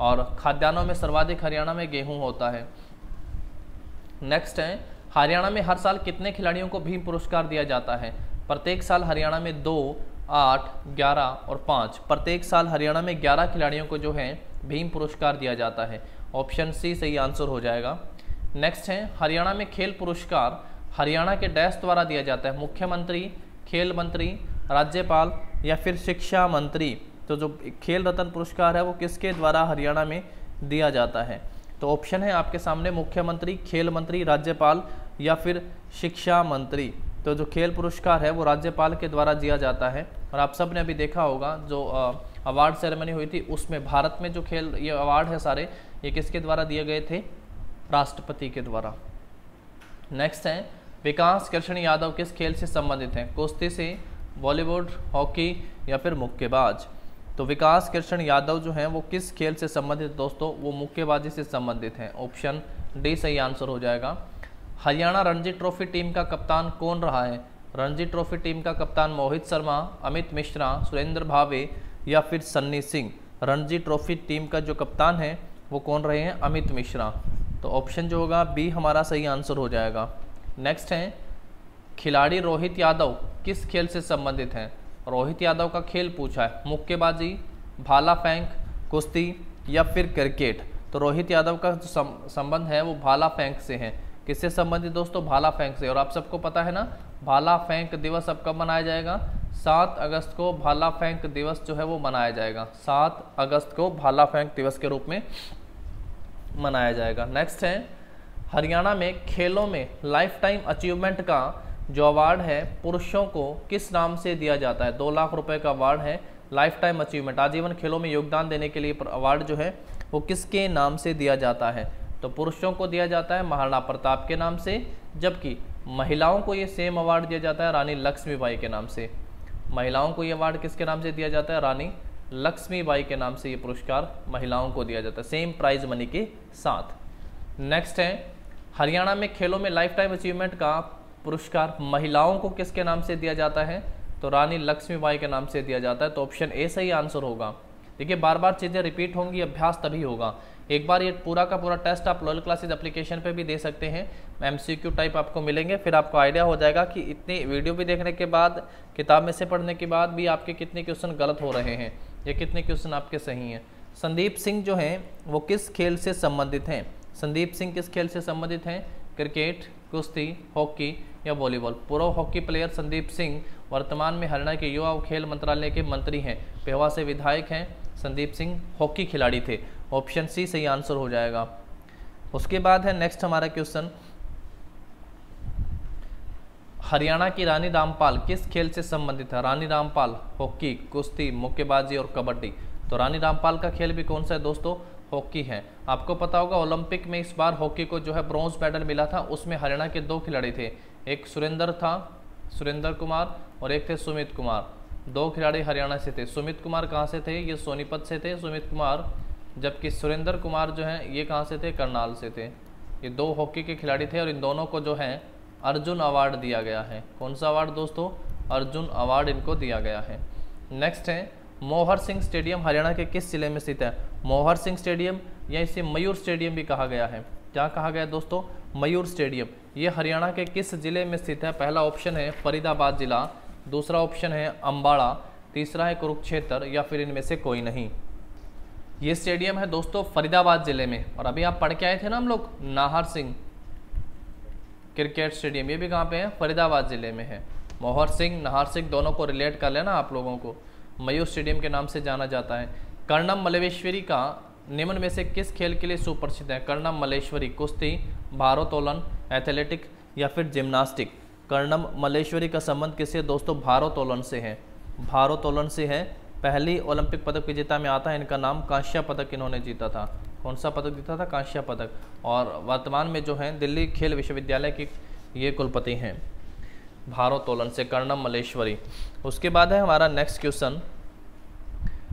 और खाद्यान्नों में सर्वाधिक हरियाणा में गेहूं होता है। नेक्स्ट है, हरियाणा में हर साल कितने खिलाड़ियों को भीम पुरस्कार दिया जाता है? प्रत्येक साल हरियाणा में 2, 8, 11 और 5। प्रत्येक साल हरियाणा में 11 खिलाड़ियों को जो है भीम पुरस्कार दिया जाता है। ऑप्शन सी सही आंसर हो जाएगा। नेक्स्ट है, हरियाणा में खेल पुरस्कार हरियाणा के डैश द्वारा दिया जाता है? मुख्यमंत्री, खेल मंत्री, राज्यपाल या फिर शिक्षा मंत्री। तो जो खेल रत्न पुरस्कार है वो किसके द्वारा हरियाणा में दिया जाता है? तो ऑप्शन है आपके सामने मुख्यमंत्री, खेल मंत्री, राज्यपाल या फिर शिक्षा मंत्री। तो जो खेल पुरस्कार है वो राज्यपाल के द्वारा दिया जाता है। और आप सब ने अभी देखा होगा जो अवार्ड सेरेमनी हुई थी उसमें भारत में जो खेल ये अवार्ड है सारे ये किसके द्वारा दिए गए थे? राष्ट्रपति के द्वारा। नेक्स्ट है, विकास कृष्ण यादव किस खेल से संबंधित हैं? कुश्ती से, बॉलीवुड, हॉकी या फिर मुक्केबाज। तो विकास कृष्ण यादव जो हैं वो किस खेल से संबंधित दोस्तों? वो मुक्केबाजी से संबंधित हैं। ऑप्शन डी सही आंसर हो जाएगा। हरियाणा रणजी ट्रॉफी टीम का कप्तान कौन रहा है? रणजी ट्रॉफी टीम का कप्तान मोहित शर्मा, अमित मिश्रा, सुरेंद्र भावे या फिर सन्नी सिंह। रणजी ट्रॉफी टीम का जो कप्तान है वो कौन रहे हैं? अमित मिश्रा। तो ऑप्शन जो होगा बी हमारा सही आंसर हो जाएगा। नेक्स्ट है, खिलाड़ी रोहित यादव किस खेल से संबंधित हैं? रोहित यादव का खेल पूछा है, मुक्केबाजी, भाला फेंक, कुश्ती या फिर क्रिकेट। तो रोहित यादव का जो संबंध है वो भाला फेंक से है। किससे संबंधित दोस्तों? भाला फेंक से। और आप सबको पता है ना भाला फेंक दिवस अब कब मनाया जाएगा? 7 अगस्त को भाला फेंक दिवस जो है वो मनाया जाएगा। 7 अगस्त को भाला फेंक दिवस के रूप में मनाया जाएगा। नेक्स्ट है, हरियाणा में खेलों में लाइफ टाइम अचीवमेंट का जो अवार्ड है पुरुषों को किस नाम से दिया जाता है? 2 लाख रुपए का अवार्ड है लाइफ टाइम अचीवमेंट, आजीवन खेलों में योगदान देने के लिए अवार्ड जो है वो किसके नाम से दिया जाता है? तो पुरुषों को दिया जाता है महाराणा प्रताप के नाम से, जबकि महिलाओं को ये सेम अवार्ड दिया जाता है रानी लक्ष्मीबाई के नाम से। महिलाओं को ये अवार्ड किसके नाम से दिया जाता है? रानी लक्ष्मीबाई के नाम से ये पुरस्कार महिलाओं को दिया जाता है, सेम प्राइज मनी के साथ। नेक्स्ट है, हरियाणा में खेलों में लाइफ टाइम अचीवमेंट का पुरस्कार महिलाओं को किसके नाम से दिया जाता है? तो रानी लक्ष्मीबाई के नाम से दिया जाता है। तो ऑप्शन ए सही आंसर होगा। देखिए बार बार चीज़ें रिपीट होंगी, अभ्यास तभी होगा। एक बार ये पूरा का पूरा टेस्ट आप लॉयल क्लासेज एप्लीकेशन पे भी दे सकते हैं, एमसीक्यू टाइप आपको मिलेंगे, फिर आपको आइडिया हो जाएगा कि इतनी वीडियो भी देखने के बाद, किताब में से पढ़ने के बाद भी आपके कितने क्वेश्चन गलत हो रहे हैं या कितने क्वेश्चन आपके सही हैं। संदीप सिंह जो हैं वो किस खेल से संबंधित हैं? संदीप सिंह किस खेल से संबंधित हैं? क्रिकेट, कुश्ती, हॉकी या वॉलीबॉल। पूर्व हॉकी प्लेयर संदीप सिंह वर्तमान में हरियाणा के युवा और खेल मंत्रालय के मंत्री हैं। पेहोवा से विधायक हैं। संदीप सिंह हॉकी खिलाड़ी थे। ऑप्शन सी सही आंसर हो जाएगा। उसके बाद है नेक्स्ट हमारा क्वेश्चन, हरियाणा की रानी रामपाल किस खेल से संबंधित है? रानी रामपाल हॉकी, कुश्ती, मुक्केबाजी और कबड्डी। तो रानी रामपाल का खेल भी कौन सा है दोस्तों? हॉकी है। आपको पता होगा ओलंपिक में इस बार हॉकी को जो है ब्रॉन्ज मेडल मिला था, उसमें हरियाणा के 2 खिलाड़ी थे, एक सुरेंद्र कुमार और एक थे सुमित कुमार। 2 खिलाड़ी हरियाणा से थे। सुमित कुमार कहाँ से थे? ये सोनीपत से थे सुमित कुमार, जबकि सुरेंद्र कुमार जो हैं ये कहाँ से थे? करनाल से थे। ये 2 हॉकी के खिलाड़ी थे और इन दोनों को जो है अर्जुन अवार्ड दिया गया है। कौन सा अवार्ड दोस्तों? अर्जुन अवार्ड इनको दिया गया है। नेक्स्ट है मोहर सिंह स्टेडियम हरियाणा के किस जिले में स्थित है? मोहर सिंह स्टेडियम या इसे मयूर स्टेडियम भी कहा गया है। क्या कहा गया दोस्तों? मयूर स्टेडियम। ये हरियाणा के किस जिले में स्थित है? पहला ऑप्शन है फरीदाबाद जिला, दूसरा ऑप्शन है अम्बाड़ा, तीसरा है कुरुक्षेत्र या फिर इनमें से कोई नहीं। ये स्टेडियम है दोस्तों फरीदाबाद जिले में। और अभी आप पढ़ के आए थे ना हम लोग नाहर सिंह क्रिकेट स्टेडियम, ये भी कहाँ पे है? फरीदाबाद जिले में है। मोहर सिंह नाहर सिंह दोनों को रिलेट कर लेना आप लोगों को। मयूर स्टेडियम के नाम से जाना जाता है। कर्णम मल्लेश्वरी का निम्न में से किस खेल के लिए सुप्रसिद्ध है? कर्णम मल्लेश्वरी कुश्ती, भारोत्तोलन, एथलेटिक या फिर जिम्नास्टिक। कर्णम मल्लेश्वरी का संबंध किससे दोस्तों? भारोत्तोलन से है। भारोत्तोलन से है। पहली ओलंपिक पदक विजेता में आता है इनका नाम। कांस्य पदक इन्होंने जीता था। कौन सा पदक जीता था? कांस्य पदक। और वर्तमान में जो है दिल्ली खेल विश्वविद्यालय की ये कुलपति हैं भारोत्तोलन से, कर्णम मल्लेश्वरी। उसके बाद है हमारा नेक्स्ट क्वेश्चन,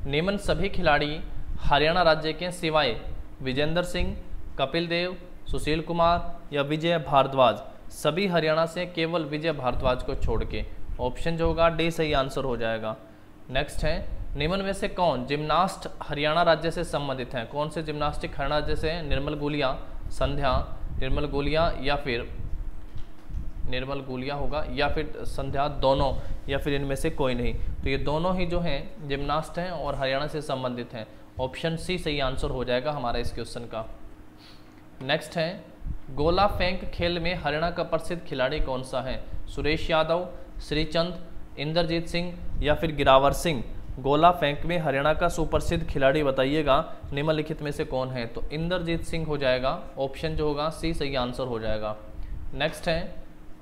निम्न सभी खिलाड़ी हरियाणा राज्य के सिवाय विजेंद्र सिंह, कपिल देव, सुशील कुमार या विजय भारद्वाज, सभी हरियाणा से केवल विजय भारद्वाज को छोड़ के। ऑप्शन जो होगा डी सही आंसर हो जाएगा। नेक्स्ट है निम्न में से कौन जिम्नास्ट हरियाणा राज्य से संबंधित हैं? कौन से जिम्नास्टिक हरियाणा राज्य से? निर्मल गुलिया, संध्या, निर्मल गुलिया या फिर निर्मल गुलिया होगा या फिर संध्या, दोनों या फिर इनमें से कोई नहीं। तो ये दोनों ही जो हैं जिम्नास्ट हैं और हरियाणा से संबंधित हैं। ऑप्शन सी सही आंसर हो जाएगा हमारा इस क्वेश्चन का। नेक्स्ट है गोला फेंक खेल में हरियाणा का प्रसिद्ध खिलाड़ी कौन सा है? सुरेश यादव, श्रीचंद, इंद्रजीत सिंह या फिर गिरावर सिंह। गोला फेंक में हरियाणा का सुप्रसिद्ध खिलाड़ी बताइएगा निम्नलिखित में से कौन है? तो इंद्रजीत सिंह हो जाएगा। ऑप्शन जो होगा सी सही आंसर हो जाएगा। नेक्स्ट है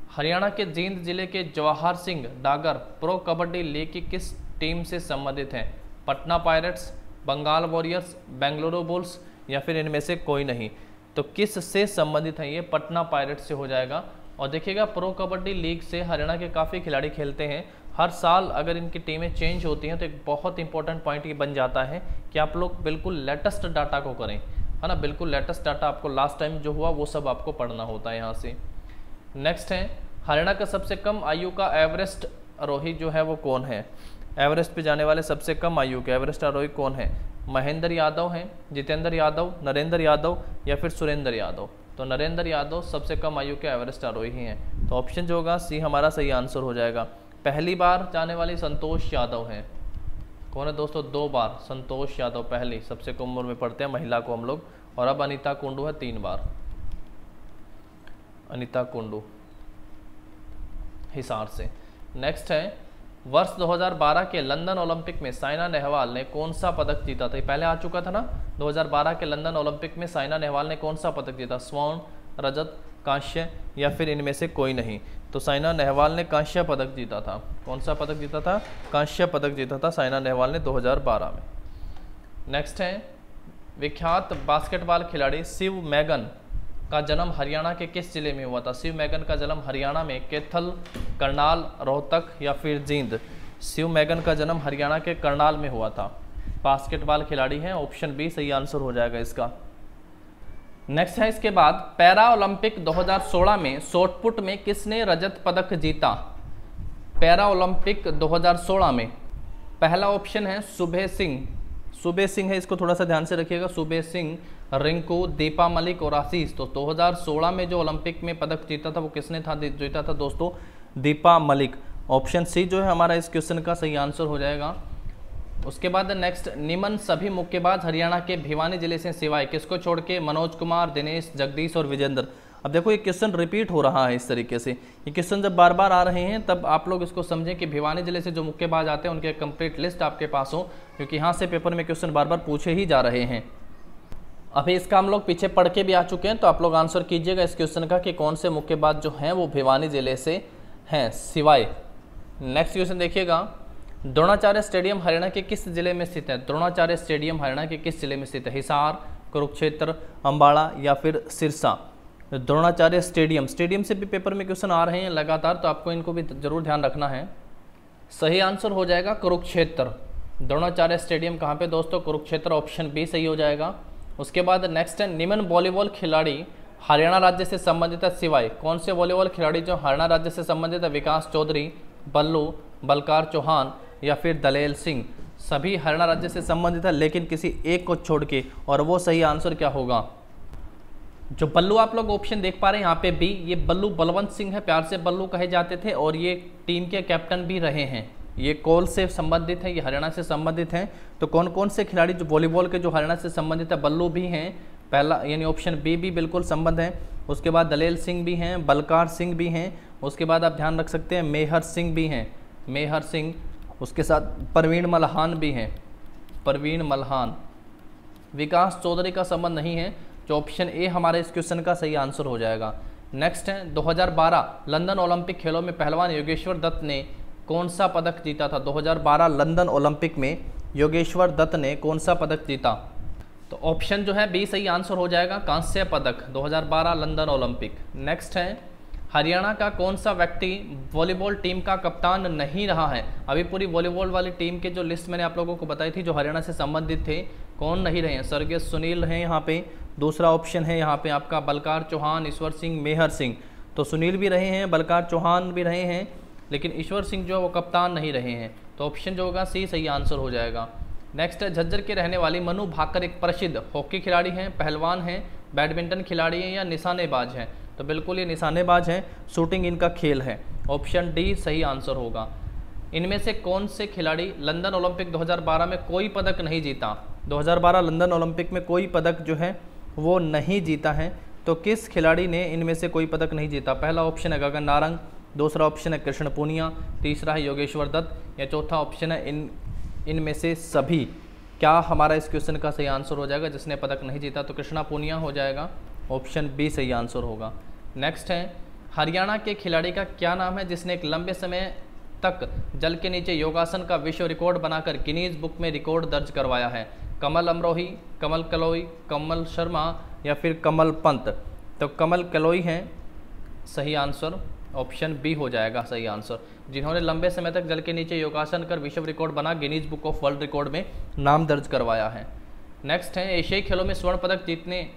हरियाणा के जींद जिले के जवाहर सिंह डागर प्रो कबड्डी लीग की किस टीम से संबंधित हैं? Patna Pirates, Bengal Warriors, Bengaluru Bulls या फिर इनमें से कोई नहीं। तो किस से संबंधित हैं? ये पटना पायरेट्स से हो जाएगा। और देखिएगा प्रो कबड्डी लीग से हरियाणा के काफ़ी खिलाड़ी खेलते हैं। हर साल अगर इनकी टीमें चेंज होती हैं तो एक बहुत इंपॉर्टेंट पॉइंट ये बन जाता है कि आप लोग बिल्कुल लेटेस्ट डाटा को करें, है ना। बिल्कुल लेटेस्ट डाटा आपको लास्ट टाइम जो हुआ वो सब आपको पढ़ना होता है यहाँ से। नेक्स्ट है हरियाणा का सबसे कम आयु का एवरेस्ट आरोही जो है वो कौन है? एवरेस्ट पे जाने वाले सबसे कम आयु के एवरेस्ट आरोही कौन है? महेंद्र यादव हैं, जितेंद्र यादव, नरेंद्र यादव या फिर सुरेंद्र यादव। तो नरेंद्र यादव सबसे कम आयु के एवरेस्ट आरोही हैं। तो ऑप्शन जो होगा सी हमारा सही आंसर हो जाएगा। पहली बार जाने वाली संतोष यादव हैं। कौन है दोस्तों? 2 बार संतोष यादव पहली, सबसे कम उम्र में पढ़ते हैं महिला को हम लोग। और अब अनीता कुंडू है 3 बार। अनीता कुंडू हिसार से। नेक्स्ट है वर्ष 2012 के लंदन ओलंपिक में साइना नेहवाल ने कौन सा पदक जीता था? पहले आ चुका था ना, 2012 के लंदन ओलंपिक में साइना नेहवाल ने कौन सा पदक जीता? स्वर्ण, रजत, कांस्य या फिर इनमें से कोई नहीं। तो साइना नेहवाल ने कांस्य पदक जीता था। कौन सा पदक जीता था? कांस्य पदक जीता था साइना नेहवाल ने 2012 में। नेक्स्ट है विख्यात बास्केटबॉल खिलाड़ी शिव मैगन का जन्म हरियाणा के किस जिले में हुआ था? शिव मैगन का जन्म हरियाणा में कैथल, करनाल, रोहतक या फिर जींद। शिव मैगन का जन्म हरियाणा के करनाल में हुआ था। बास्केटबॉल खिलाड़ी हैं। ऑप्शन बी सही आंसर हो जाएगा इसका। नेक्स्ट है इसके बाद पैरा ओलंपिक 2016 में शॉटपुट में किसने रजत पदक जीता? पैरा ओलंपिक 2016 में पहला ऑप्शन है सुबह सिंह। सुबह सिंह है, इसको थोड़ा सा ध्यान से रखिएगा। सुबह सिंह, रिंकू, दीपा मलिक और आशीष। तो 2016 में जो ओलंपिक में पदक जीता था वो किसने था? जीता था दोस्तों दीपा मलिक। ऑप्शन सी जो है हमारा इस क्वेश्चन का सही आंसर हो जाएगा। उसके बाद नेक्स्ट निम्न सभी मुक्केबाज हरियाणा के भिवानी जिले से सिवाय किसको छोड़ के? मनोज कुमार, दिनेश, जगदीश और विजेंद्र। अब देखो ये क्वेश्चन रिपीट हो रहा है इस तरीके से। ये क्वेश्चन जब बार बार आ रहे हैं तब आप लोग इसको समझें कि भिवानी जिले से जो मुक्केबाज आते हैं उनके कंप्लीट लिस्ट आपके पास हो, क्योंकि यहाँ से पेपर में क्वेश्चन बार बार पूछे ही जा रहे हैं। अभी इसका हम लोग पीछे पढ़ के भी आ चुके हैं, तो आप लोग आंसर कीजिएगा इस क्वेश्चन का कि कौन से मुक्केबाज जो हैं वो भिवानी जिले से हैं सिवाय। नेक्स्ट क्वेश्चन देखिएगा, द्रोणाचार्य स्टेडियम हरियाणा के किस जिले में स्थित है? द्रोणाचार्य स्टेडियम हरियाणा के किस जिले में स्थित है? हिसार, कुरुक्षेत्र, अम्बाड़ा या फिर सिरसा। द्रोणाचार्य स्टेडियम, स्टेडियम से भी पेपर में क्वेश्चन आ रहे हैं लगातार, तो आपको इनको भी जरूर ध्यान रखना है। सही आंसर हो जाएगा कुरुक्षेत्र। द्रोणाचार्य स्टेडियम कहाँ पे दोस्तों? कुरुक्षेत्र, ऑप्शन बी सही हो जाएगा। उसके बाद नेक्स्ट है, निम्न वॉलीबॉल खिलाड़ी हरियाणा राज्य से संबंधित है सिवाय। कौन से वॉलीबॉल खिलाड़ी जो हरियाणा राज्य से संबंधित है? विकास चौधरी, बल्लू, बलकार चौहान या फिर दलेल सिंह। सभी हरियाणा राज्य से संबंधित है, लेकिन किसी एक को छोड़ के, और वो सही आंसर क्या होगा? जो बल्लू आप लोग ऑप्शन देख पा रहे हैं यहाँ पे बी, ये बल्लू बलवंत सिंह है, प्यार से बल्लू कहे जाते थे, और ये टीम के कैप्टन भी रहे हैं। ये कोल से संबंधित है, ये हरियाणा से संबंधित हैं। तो कौन कौन से खिलाड़ी जो वॉलीबॉल के जो हरियाणा से संबंधित है? बल्लू भी हैं, पहला यानी ऑप्शन बी भी बिल्कुल संबंध है। उसके बाद दलेल सिंह भी हैं, बलकार सिंह भी हैं। उसके बाद आप ध्यान रख सकते हैं मेहर सिंह भी हैं, मेहर सिंह। उसके साथ परवीन मल्हान भी हैं, परवीन मल्हान। विकास चौधरी का संबंध नहीं है, जो ऑप्शन ए हमारे इस क्वेश्चन का सही आंसर हो जाएगा। नेक्स्ट है, 2012 लंदन ओलंपिक खेलों में पहलवान योगेश्वर दत्त ने कौन सा पदक जीता था? 2012 लंदन ओलंपिक में योगेश्वर दत्त ने कौन सा पदक जीता? तो ऑप्शन जो है बी सही आंसर हो जाएगा, कांस्य पदक, 2012 लंदन ओलंपिक। नेक्स्ट है, हरियाणा का कौन सा व्यक्ति वॉलीबॉल टीम का कप्तान नहीं रहा है? अभी पूरी वॉलीबॉल वाली टीम के जो लिस्ट मैंने आप लोगों को बताई थी जो हरियाणा से संबंधित थे, कौन नहीं रहे हैं? स्वर्गीय सुनील हैं यहाँ पे। दूसरा ऑप्शन है यहाँ पे आपका बलकार चौहान, ईश्वर सिंह, मेहर सिंह। तो सुनील भी रहे हैं, बलकार चौहान भी रहे हैं, लेकिन ईश्वर सिंह जो है वो कप्तान नहीं रहे हैं। तो ऑप्शन जो होगा सी सही आंसर हो जाएगा। नेक्स्ट है, झज्जर के रहने वाली मनु भाकर एक प्रसिद्ध हॉकी खिलाड़ी हैं, पहलवान हैं, बैडमिंटन खिलाड़ी हैं या निशानेबाज हैं? तो बिल्कुल ये निशानेबाज हैं, शूटिंग इनका खेल है। ऑप्शन डी सही आंसर होगा। इनमें से कौन से खिलाड़ी लंदन ओलंपिक 2012 में कोई पदक नहीं जीता? 2012 लंदन ओलंपिक में कोई पदक जो है वो नहीं जीता है। तो किस खिलाड़ी ने इनमें से कोई पदक नहीं जीता? पहला ऑप्शन है गगन नारंग, दूसरा ऑप्शन है कृष्ण पूनिया, तीसरा है योगेश्वर दत्त या चौथा ऑप्शन है इनमें से सभी। क्या हमारा इस क्वेश्चन का सही आंसर हो जाएगा जिसने पदक नहीं जीता? तो कृष्णा पूनिया हो जाएगा, ऑप्शन बी सही आंसर होगा। नेक्स्ट है, हरियाणा के खिलाड़ी का क्या नाम है जिसने एक लंबे समय तक जल के नीचे योगासन का विश्व रिकॉर्ड बनाकर गिनीज बुक में रिकॉर्ड दर्ज करवाया है? कमल अमरोही, कमल कलोई, कमल शर्मा या फिर कमल पंत? तो कमल कलोई हैं सही आंसर, ऑप्शन बी हो जाएगा सही आंसर, जिन्होंने लंबे समय तक जल के नीचे योगासन कर विश्व रिकॉर्ड बना Guinness book of world record में नाम दर्ज करवाया है। नेक्स्ट है, एशियाई खेलों में स्वर्ण पदक जीतने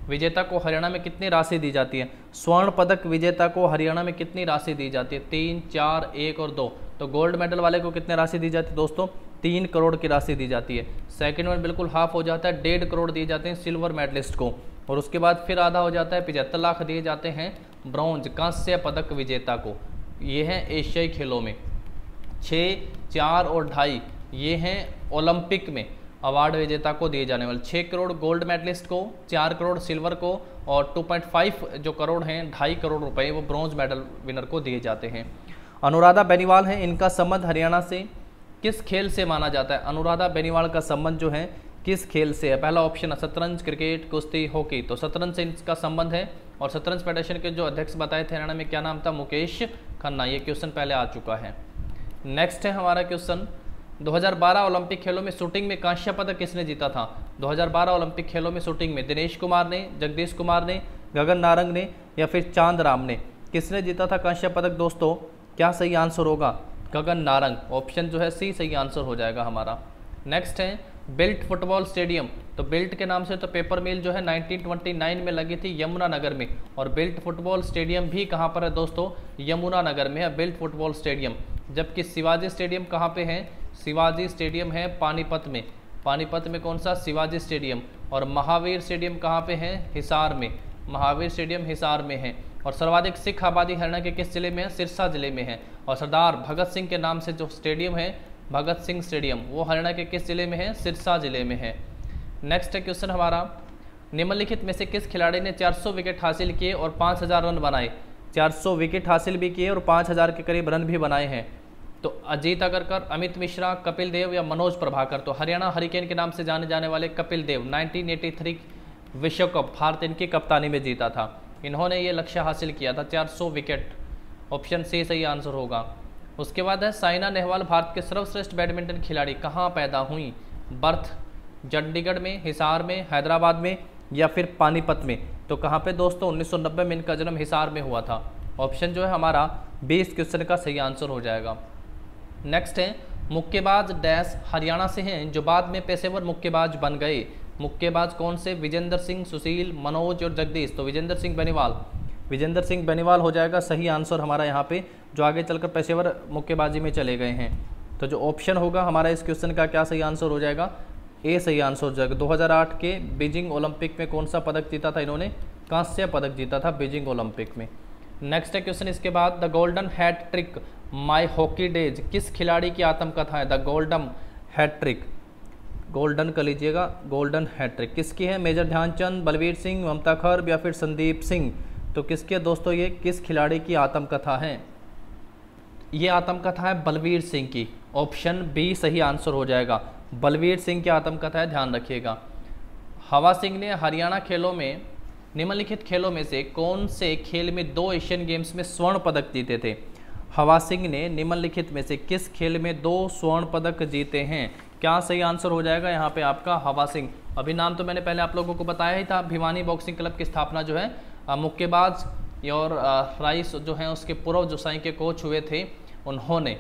विजेता को हरियाणा में कितनी राशि दी जाती है? स्वर्ण पदक विजेता को हरियाणा में कितनी राशि दी जाती है? 3, 4, 1 और 2। तो गोल्ड मेडल वाले को कितनी राशि दी जाती है दोस्तों? 3 करोड़ की राशि दी जाती है। सेकंड में बिल्कुल हाफ हो जाता है, 1.5 करोड़ दिए जाते हैं सिल्वर मेडलिस्ट को, और उसके बाद फिर आधा हो जाता है, 75 लाख दिए जाते हैं ब्रॉन्ज कांस्य पदक विजेता को। ये हैं एशियाई खेलों में। 6, 4 और 2.5 ये हैं ओलंपिक में अवार्ड विजेता को दिए जाने वाले। 6 करोड़ गोल्ड मेडलिस्ट को, 4 करोड़ सिल्वर को और 2.5 जो करोड़ हैं 2.5 करोड़ रुपए वो ब्रॉन्ज मेडल विनर को दिए जाते हैं। अनुराधा बेनीवाल हैं, इनका संबंध हरियाणा से किस खेल से माना जाता है? अनुराधा बेनीवाल का संबंध जो है किस खेल से है? पहला ऑप्शन है शतरंज, क्रिकेट, कुश्ती, हॉकी। तो शतरंज से इनका संबंध है, और शतरंज फेडरेशन के जो अध्यक्ष बताए थे हरियाणा में क्या नाम था? मुकेश खन्ना। ये क्वेश्चन पहले आ चुका है। नेक्स्ट है हमारा क्वेश्चन, 2012 ओलंपिक खेलों में शूटिंग में कांस्य पदक किसने जीता था? 2012 ओलंपिक खेलों में शूटिंग में दिनेश कुमार ने, जगदीश कुमार ने, गगन नारंग ने या फिर चांद राम ने? किसने जीता था कांस्य पदक दोस्तों? क्या सही आंसर होगा? गगन नारंग, ऑप्शन जो है सी सही आंसर हो जाएगा हमारा। नेक्स्ट है बिल्ट फुटबॉल स्टेडियम। तो बिल्ट के नाम से तो पेपर मिल जो है 1929 में लगी थी यमुनानगर में, और बिल्ट फुटबॉल स्टेडियम भी कहाँ पर है दोस्तों? यमुनानगर में है बिल्ट फुटबॉल स्टेडियम। जबकि शिवाजी स्टेडियम कहाँ पे है? शिवाजी स्टेडियम है पानीपत में। पानीपत में कौन सा? शिवाजी स्टेडियम। और महावीर स्टेडियम कहाँ पे है? हिसार में। महावीर स्टेडियम हिसार में है। और सर्वाधिक सिख आबादी हरियाणा के किस जिले में है? सिरसा जिले में है। और सरदार भगत सिंह के नाम से जो स्टेडियम है भगत सिंह स्टेडियम, वो हरियाणा के किस जिले में है? सिरसा जिले में है। नेक्स्ट है क्वेश्चन हमारा, निम्नलिखित में से किस खिलाड़ी ने 400 विकेट हासिल किए और 5000 रन बनाए? 400 विकेट हासिल भी किए और 5000 के करीब रन भी बनाए हैं। तो अजीत अगरकर, अमित मिश्रा, कपिल देव या मनोज प्रभाकर? तो हरियाणा हरिकेन के नाम से जाने जाने वाले कपिल देव 1983 विश्व कप भारत इनकी कप्तानी में जीता था। इन्होंने ये लक्ष्य हासिल किया था 400 विकेट, ऑप्शन सी सही आंसर होगा। उसके बाद है साइना नेहवाल भारत के सर्वश्रेष्ठ बैडमिंटन खिलाड़ी कहाँ पैदा हुई? बर्थ, चंडीगढ़ में, हिसार में, हैदराबाद में या फिर पानीपत में? तो कहाँ पे दोस्तों? 1990 में इनका जन्म हिसार में हुआ था। ऑप्शन जो है हमारा 20 क्वेश्चन का सही आंसर हो जाएगा। नेक्स्ट है, मुक्केबाज डैश हरियाणा से हैं जो बाद में पेशेवर मुक्केबाज बन गए। मुक्केबाज कौन से? विजेंद्र सिंह, सुशील, मनोज और जगदीश। तो विजेंद्र सिंह बेनीवाल, विजेंद्र सिंह बेनीवाल हो जाएगा सही आंसर हमारा यहाँ पे, जो आगे चलकर पेशेवर मुक्केबाजी में चले गए हैं। तो जो ऑप्शन होगा हमारा इस क्वेश्चन का क्या सही आंसर हो जाएगा? ए सही आंसर हो जाएगा। 2008 के बीजिंग ओलंपिक में कौन सा पदक जीता था इन्होंने? कांस्य पदक जीता था बीजिंग ओलंपिक में। नेक्स्ट है क्वेश्चन इसके बाद, the golden hat trick my hockey days किस खिलाड़ी की आत्मकथा है? The golden hat trick, golden कर लीजिएगा, गोल्डन हैट ट्रिक किसकी है? मेजर ध्यानचंद, बलवीर सिंह, ममता खर्ब या फिर संदीप सिंह? तो किसकी है दोस्तों? ये किस खिलाड़ी की आत्मकथा है? ये आत्मकथा है बलवीर सिंह की। ऑप्शन बी सही आंसर हो जाएगा, बलवीर सिंह की आत्मकथा है, ध्यान रखिएगा। हवा सिंह ने हरियाणा खेलों में निम्नलिखित खेलों में से कौन से खेल में 2 एशियन गेम्स में स्वर्ण पदक जीते थे? हवा सिंह ने निम्नलिखित में से किस खेल में 2 स्वर्ण पदक जीते हैं? क्या सही आंसर हो जाएगा यहाँ पे आपका? हवा सिंह। अभी नाम तो मैंने पहले आप लोगों को बताया ही था। भिवानी बॉक्सिंग क्लब की स्थापना जो है मुक्केबाज और राइस जो हैं उसके पूर्व जो साई के कोच हुए थे उन्होंने,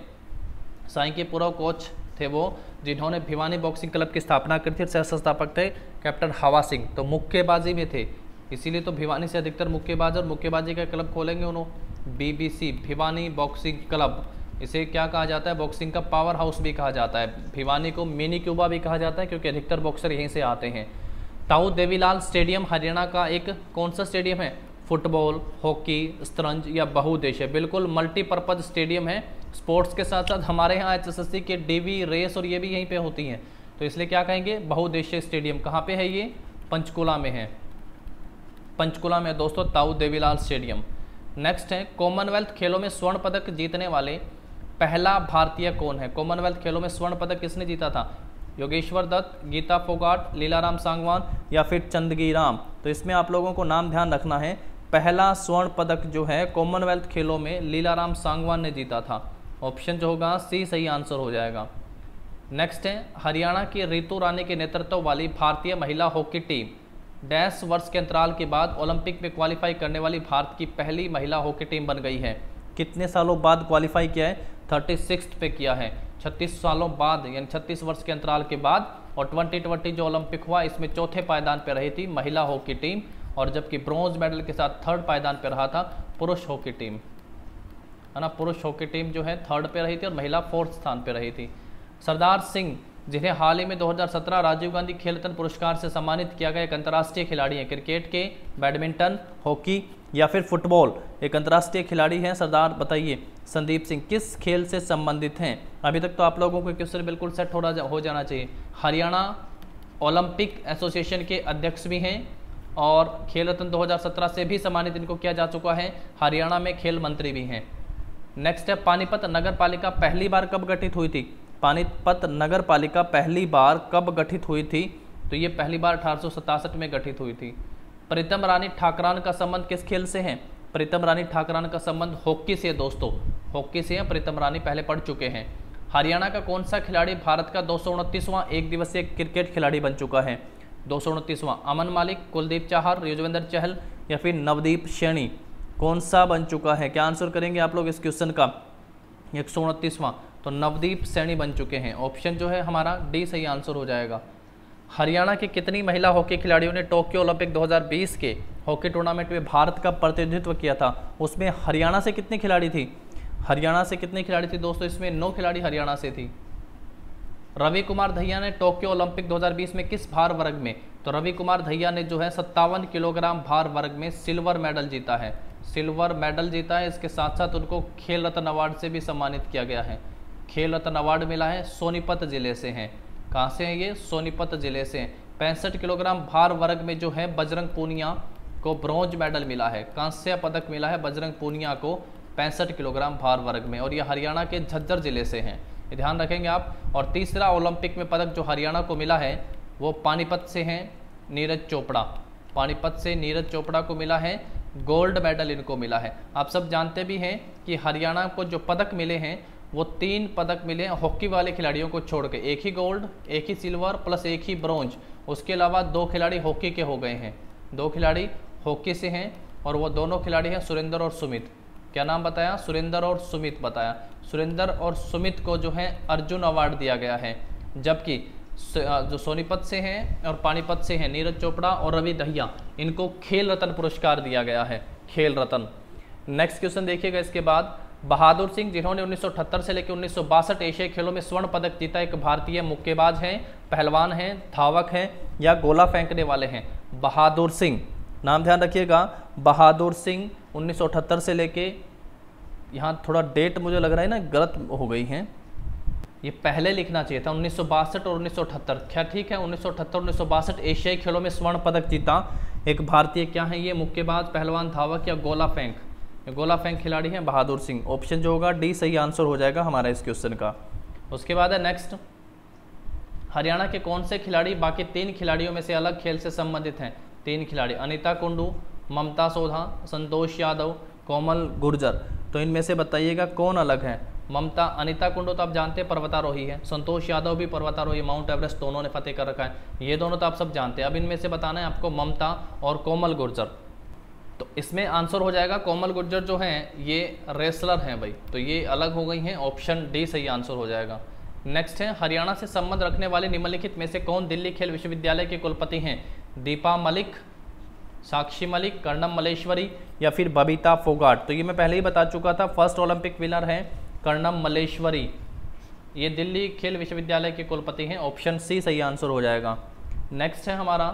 साई के पूर्व कोच थे वो जिन्होंने भिवानी बॉक्सिंग क्लब की स्थापना करी थी। सह संस्थापक थे कैप्टन हवा सिंह, तो मुक्केबाजी में थे, इसीलिए तो भिवानी से अधिकतर मुक्केबाज और मुक्केबाजी का क्लब खोलेंगे उन्होंने। बीबीसी भिवानी बॉक्सिंग क्लब, इसे क्या कहा जाता है? बॉक्सिंग का पावर हाउस भी कहा जाता है। भिवानी को मिनी क्यूबा भी कहा जाता है क्योंकि अधिकतर बॉक्सर यहीं से आते हैं। ताऊ देवीलाल स्टेडियम हरियाणा का एक कौन सा स्टेडियम है? फुटबॉल, हॉकी, शतरंज या बहुउद्देश्य? बिल्कुल मल्टीपर्पज स्टेडियम है। स्पोर्ट्स के साथ साथ हमारे यहाँ एचएसएससी के डीवी रेस और ये भी यहीं पे होती हैं, तो इसलिए क्या कहेंगे? बहुउद्देश्य स्टेडियम। कहाँ पे है ये? पंचकुला में है, पंचकुला में दोस्तों ताऊ देवीलाल स्टेडियम। नेक्स्ट है, कॉमनवेल्थ खेलों में स्वर्ण पदक जीतने वाले पहला भारतीय कौन है? कॉमनवेल्थ खेलों में स्वर्ण पदक किसने जीता था? योगेश्वर दत्त, गीता फोगाट, लीलाराम सांगवान या फिर चंदगी राम? तो इसमें आप लोगों को नाम ध्यान रखना है। पहला स्वर्ण पदक जो है कॉमनवेल्थ खेलों में लीलाराम सांगवान ने जीता था। ऑप्शन जो होगा सी सही आंसर हो जाएगा। नेक्स्ट है, हरियाणा की रितु रानी के नेतृत्व वाली भारतीय महिला हॉकी टीम डैश वर्ष के अंतराल के बाद ओलंपिक में क्वालिफाई करने वाली भारत की पहली महिला हॉकी टीम बन गई है। कितने सालों बाद क्वालिफाई किया है? 36 पे किया है, 36 सालों बाद, यानी 36 वर्ष के अंतराल के बाद। और 2020 जो ओलंपिक हुआ इसमें चौथे पायदान पर रही थी महिला हॉकी टीम, और जबकि ब्रॉन्ज मेडल के साथ 3rd पायदान पर रहा था पुरुष हॉकी टीम, है ना। पुरुष हॉकी टीम जो है 3rd पे रही थी और महिला 4th स्थान पे रही थी। सरदार सिंह, जिन्हें हाल ही में 2017 राजीव गांधी खेल रत्न पुरस्कार से सम्मानित किया गया, एक अंतर्राष्ट्रीय खिलाड़ी हैं। क्रिकेट के, बैडमिंटन, हॉकी या फिर फुटबॉल, एक अंतर्राष्ट्रीय खिलाड़ी हैं सरदार। बताइए संदीप सिंह किस खेल से संबंधित हैं? अभी तक तो आप लोगों को क्वेश्चन बिल्कुल सेट हो जाना चाहिए। हरियाणा ओलंपिक एसोसिएशन के अध्यक्ष भी हैं और खेल रत्न 2017 से भी सम्मानित इनको किया जा चुका है। हरियाणा में खेल मंत्री भी हैं। नेक्स्ट है, पानीपत नगर पालिका पहली बार कब गठित हुई थी? पानीपत नगर पालिका पहली बार कब गठित हुई थी? तो ये पहली बार 1867 में गठित हुई थी। प्रीतम रानी ठाकरान का संबंध किस खेल से है? प्रीतम रानी ठाकरान का संबंध हॉकी से है दोस्तों, हॉकी से है। प्रीतम रानी पहले पढ़ चुके हैं। हरियाणा का कौन सा खिलाड़ी भारत का 229वां एक दिवसीय क्रिकेट खिलाड़ी बन चुका है? 229वां। अमन मालिक, कुलदीप चाहर, युजवेंद्र चहल या फिर नवदीप सैनी? कौन सा बन चुका है? क्या आंसर करेंगे आप लोग इस क्वेश्चन का? 129वां, तो नवदीप सैनी बन चुके हैं। ऑप्शन जो है हमारा डी सही आंसर हो जाएगा। हरियाणा की कितनी महिला हॉकी खिलाड़ियों ने टोक्यो ओलंपिक 2020 के हॉकी टूर्नामेंट में भारत का प्रतिनिधित्व किया था? उसमें हरियाणा से कितनी खिलाड़ी थी? हरियाणा से कितनी खिलाड़ी थी दोस्तों? इसमें 9 खिलाड़ी हरियाणा से थी। रवि कुमार दहिया ने टोक्यो ओलंपिक 2020 में किस भार वर्ग में? तो रवि कुमार दहिया ने जो है 57 किलोग्राम भार वर्ग में सिल्वर मेडल जीता है, सिल्वर मेडल जीता है। इसके साथ साथ उनको खेल रत्न अवार्ड से भी सम्मानित किया गया है। खेल रत्न अवार्ड मिला है, सोनीपत जिले से हैं। कहाँ से हैं ये? सोनीपत जिले से। 65 किलोग्राम भार वर्ग में जो है बजरंग पूनिया को ब्रॉन्ज मेडल मिला है, कांस्य पदक मिला है बजरंग पूनिया को 65 किलोग्राम भार वर्ग में, और ये हरियाणा के झज्जर जिले से हैं, ये ध्यान रखेंगे आप। और तीसरा ओलंपिक में पदक जो हरियाणा को मिला है वो पानीपत से हैं, नीरज चोपड़ा। पानीपत से नीरज चोपड़ा को मिला है, गोल्ड मेडल इनको मिला है। आप सब जानते भी हैं कि हरियाणा को जो पदक मिले हैं वो 3 पदक मिले हैं हॉकी वाले खिलाड़ियों को छोड़ के, एक ही गोल्ड, एक ही सिल्वर प्लस एक ही ब्रॉन्ज। उसके अलावा 2 खिलाड़ी हॉकी के हो गए हैं, 2 खिलाड़ी हॉकी से हैं और वो दोनों खिलाड़ी हैं सुरेंद्र और सुमित। क्या नाम बताया? सुरेंद्र और सुमित बताया। सुरेंद्र और सुमित को जो है अर्जुन अवार्ड दिया गया है, जबकि जो सोनीपत से हैं और पानीपत से हैं नीरज चोपड़ा और रवि दहिया, इनको खेल रत्न पुरस्कार दिया गया है, खेल रत्न। नेक्स्ट क्वेश्चन देखिएगा इसके बाद, बहादुर सिंह जिन्होंने 1978 से लेकर 1962 एशियाई खेलों में स्वर्ण पदक जीता, एक भारतीय मुक्केबाज हैं, पहलवान हैं, धावक हैं या गोला फेंकने वाले हैं? बहादुर सिंह, नाम ध्यान रखिएगा, बहादुर सिंह 1978 से लेके, यहाँ थोड़ा डेट मुझे लग रहा है ना गलत हो गई है, ये पहले लिखना चाहिए था 1962 और 1978। क्या ठीक है, 1978 1962 एशियाई खेलों में स्वर्ण पदक जीता एक भारतीय, क्या है ये? मुक्केबाज, पहलवान, धावक या गोला फेंक? गोला फेंक खिलाड़ी हैं बहादुर सिंह। ऑप्शन जो होगा डी सही आंसर हो जाएगा हमारा इस क्वेश्चन का। उसके बाद है नेक्स्ट, हरियाणा के कौन से खिलाड़ी बाकी 3 खिलाड़ियों में से अलग खेल से संबंधित हैं? 3 खिलाड़ी, अनीता कुंडू, ममता सोधा, संतोष यादव, कोमल गुर्जर। तो इनमें से बताइएगा कौन अलग है? ममता, अनीता कुंडू तो आप जानते हैं पर्वतारोही है, संतोष यादव भी पर्वतारोही, माउंट एवरेस्ट दोनों ने फतेह कर रखा है, ये दोनों तो आप सब जानते हैं। अब इनमें से बताना है आपको ममता और कोमल गुर्जर। तो इसमें आंसर हो जाएगा कोमल गुर्जर जो हैं ये रेसलर हैं भाई, तो ये अलग हो गई हैं, ऑप्शन डी सही आंसर हो जाएगा। नेक्स्ट है, हरियाणा से संबंध रखने वाले निम्नलिखित में से कौन दिल्ली खेल विश्वविद्यालय के कुलपति हैं? दीपा मलिक, साक्षी मलिक, कर्णम मल्लेश्वरी या फिर बबीता फोगाट? तो ये मैं पहले ही बता चुका था, फर्स्ट ओलंपिक विनर हैं कर्णम मल्लेश्वरी, ये दिल्ली खेल विश्वविद्यालय के कुलपति हैं, ऑप्शन सी सही आंसर हो जाएगा। नेक्स्ट है हमारा,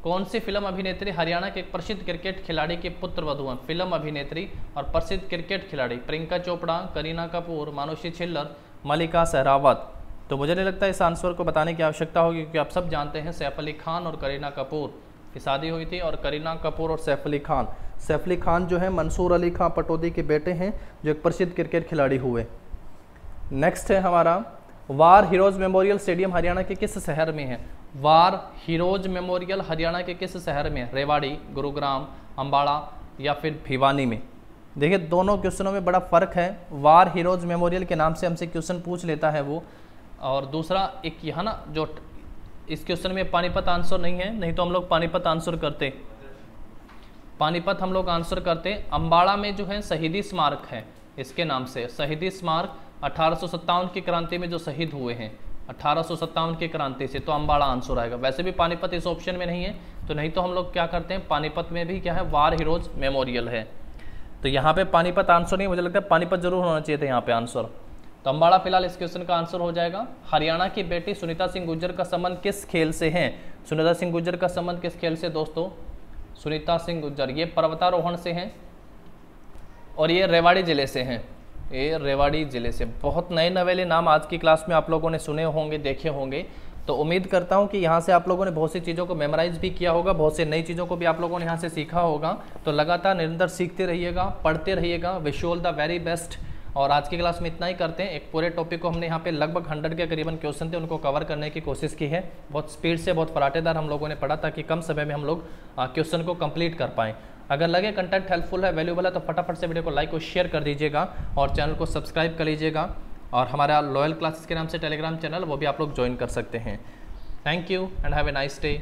कौन सी फिल्म अभिनेत्री हरियाणा के एक प्रसिद्ध क्रिकेट खिलाड़ी के पुत्र वधू हैं? फिल्म अभिनेत्री और प्रसिद्ध क्रिकेट खिलाड़ी, प्रियंका चोपड़ा, करीना कपूर, मानुषी छिल्लर, मलिका सहरावत। तो मुझे नहीं लगता इस आंसर को बताने की आवश्यकता होगी, क्योंकि आप सब जानते हैं सैफ अली खान और करीना कपूर की शादी हुई थी, और करीना कपूर और सैफ अली खान जो है मंसूर अली खान पटौदी के बेटे हैं, जो एक प्रसिद्ध क्रिकेट खिलाड़ी हुए। नेक्स्ट है हमारा, war heroes memorial stadium Haryana के किस शहर में है? वार हीरोज मेमोरियल हरियाणा के किस शहर में है? रेवाड़ी, गुरुग्राम, अम्बाड़ा या फिर भिवानी में? देखिए दोनों क्वेश्चनों में बड़ा फर्क है। वार हीरोज मेमोरियल के नाम से हमसे क्वेश्चन पूछ लेता है वो, और दूसरा एक यहाँ ना जो इस क्वेश्चन में पानीपत आंसर नहीं है, नहीं तो हम लोग पानीपत आंसर करते, पानीपत हम लोग आंसर करते। अम्बाड़ा में जो है शहीदी स्मारक है इसके नाम से, शहीदी स्मारक 1857 की क्रांति में जो शहीद हुए हैं 1857 की क्रांति से, तो अम्बाड़ा आंसर आएगा। वैसे भी पानीपत इस ऑप्शन में नहीं है, तो नहीं तो हम लोग क्या करते हैं, पानीपत में भी क्या है, वार हीरोज मेमोरियल है, तो यहाँ पे पानीपत आंसर नहीं, मुझे लगता है पानीपत जरूर होना चाहिए था यहाँ पे आंसर, तो अम्बाड़ा फिलहाल इस क्वेश्चन का आंसर हो जाएगा। हरियाणा की बेटी सुनीता सिंह गुर्जर का संबंध किस खेल से है? सुनीता सिंह गुर्जर का संबंध किस खेल से दोस्तों? सुनीता सिंह गुर्जर ये पर्वतारोहण से हैं और ये रेवाड़ी जिले से हैं, ये रेवाड़ी जिले से। बहुत नए नवेले नाम आज की क्लास में आप लोगों ने सुने होंगे, देखे होंगे, तो उम्मीद करता हूं कि यहाँ से आप लोगों ने बहुत सी चीज़ों को मेमोराइज भी किया होगा, बहुत सी नई चीज़ों को भी आप लोगों ने यहाँ से सीखा होगा। तो लगातार निरंतर सीखते रहिएगा, पढ़ते रहिएगा। Wish you all the very best. और आज की क्लास में इतना ही करते हैं। एक पूरे टॉपिक को हमने यहाँ पे लगभग 100 के करीबन क्वेश्चन थे, उनको कवर करने की कोशिश की है। बहुत स्पीड से, बहुत फराटेदार हम लोगों ने पढ़ा ताकि कम समय में हम लोग क्वेश्चन को कंप्लीट कर पाएँ। अगर लगे कंटेंट हेल्पफुल है, वैल्यूबल है, तो फटाफट से वीडियो को लाइक और शेयर कर दीजिएगा और चैनल को सब्सक्राइब कर लीजिएगा। और हमारा लॉयल क्लासेस के नाम से टेलीग्राम चैनल, वो भी आप लोग ज्वाइन कर सकते हैं। Thank you and have a nice day.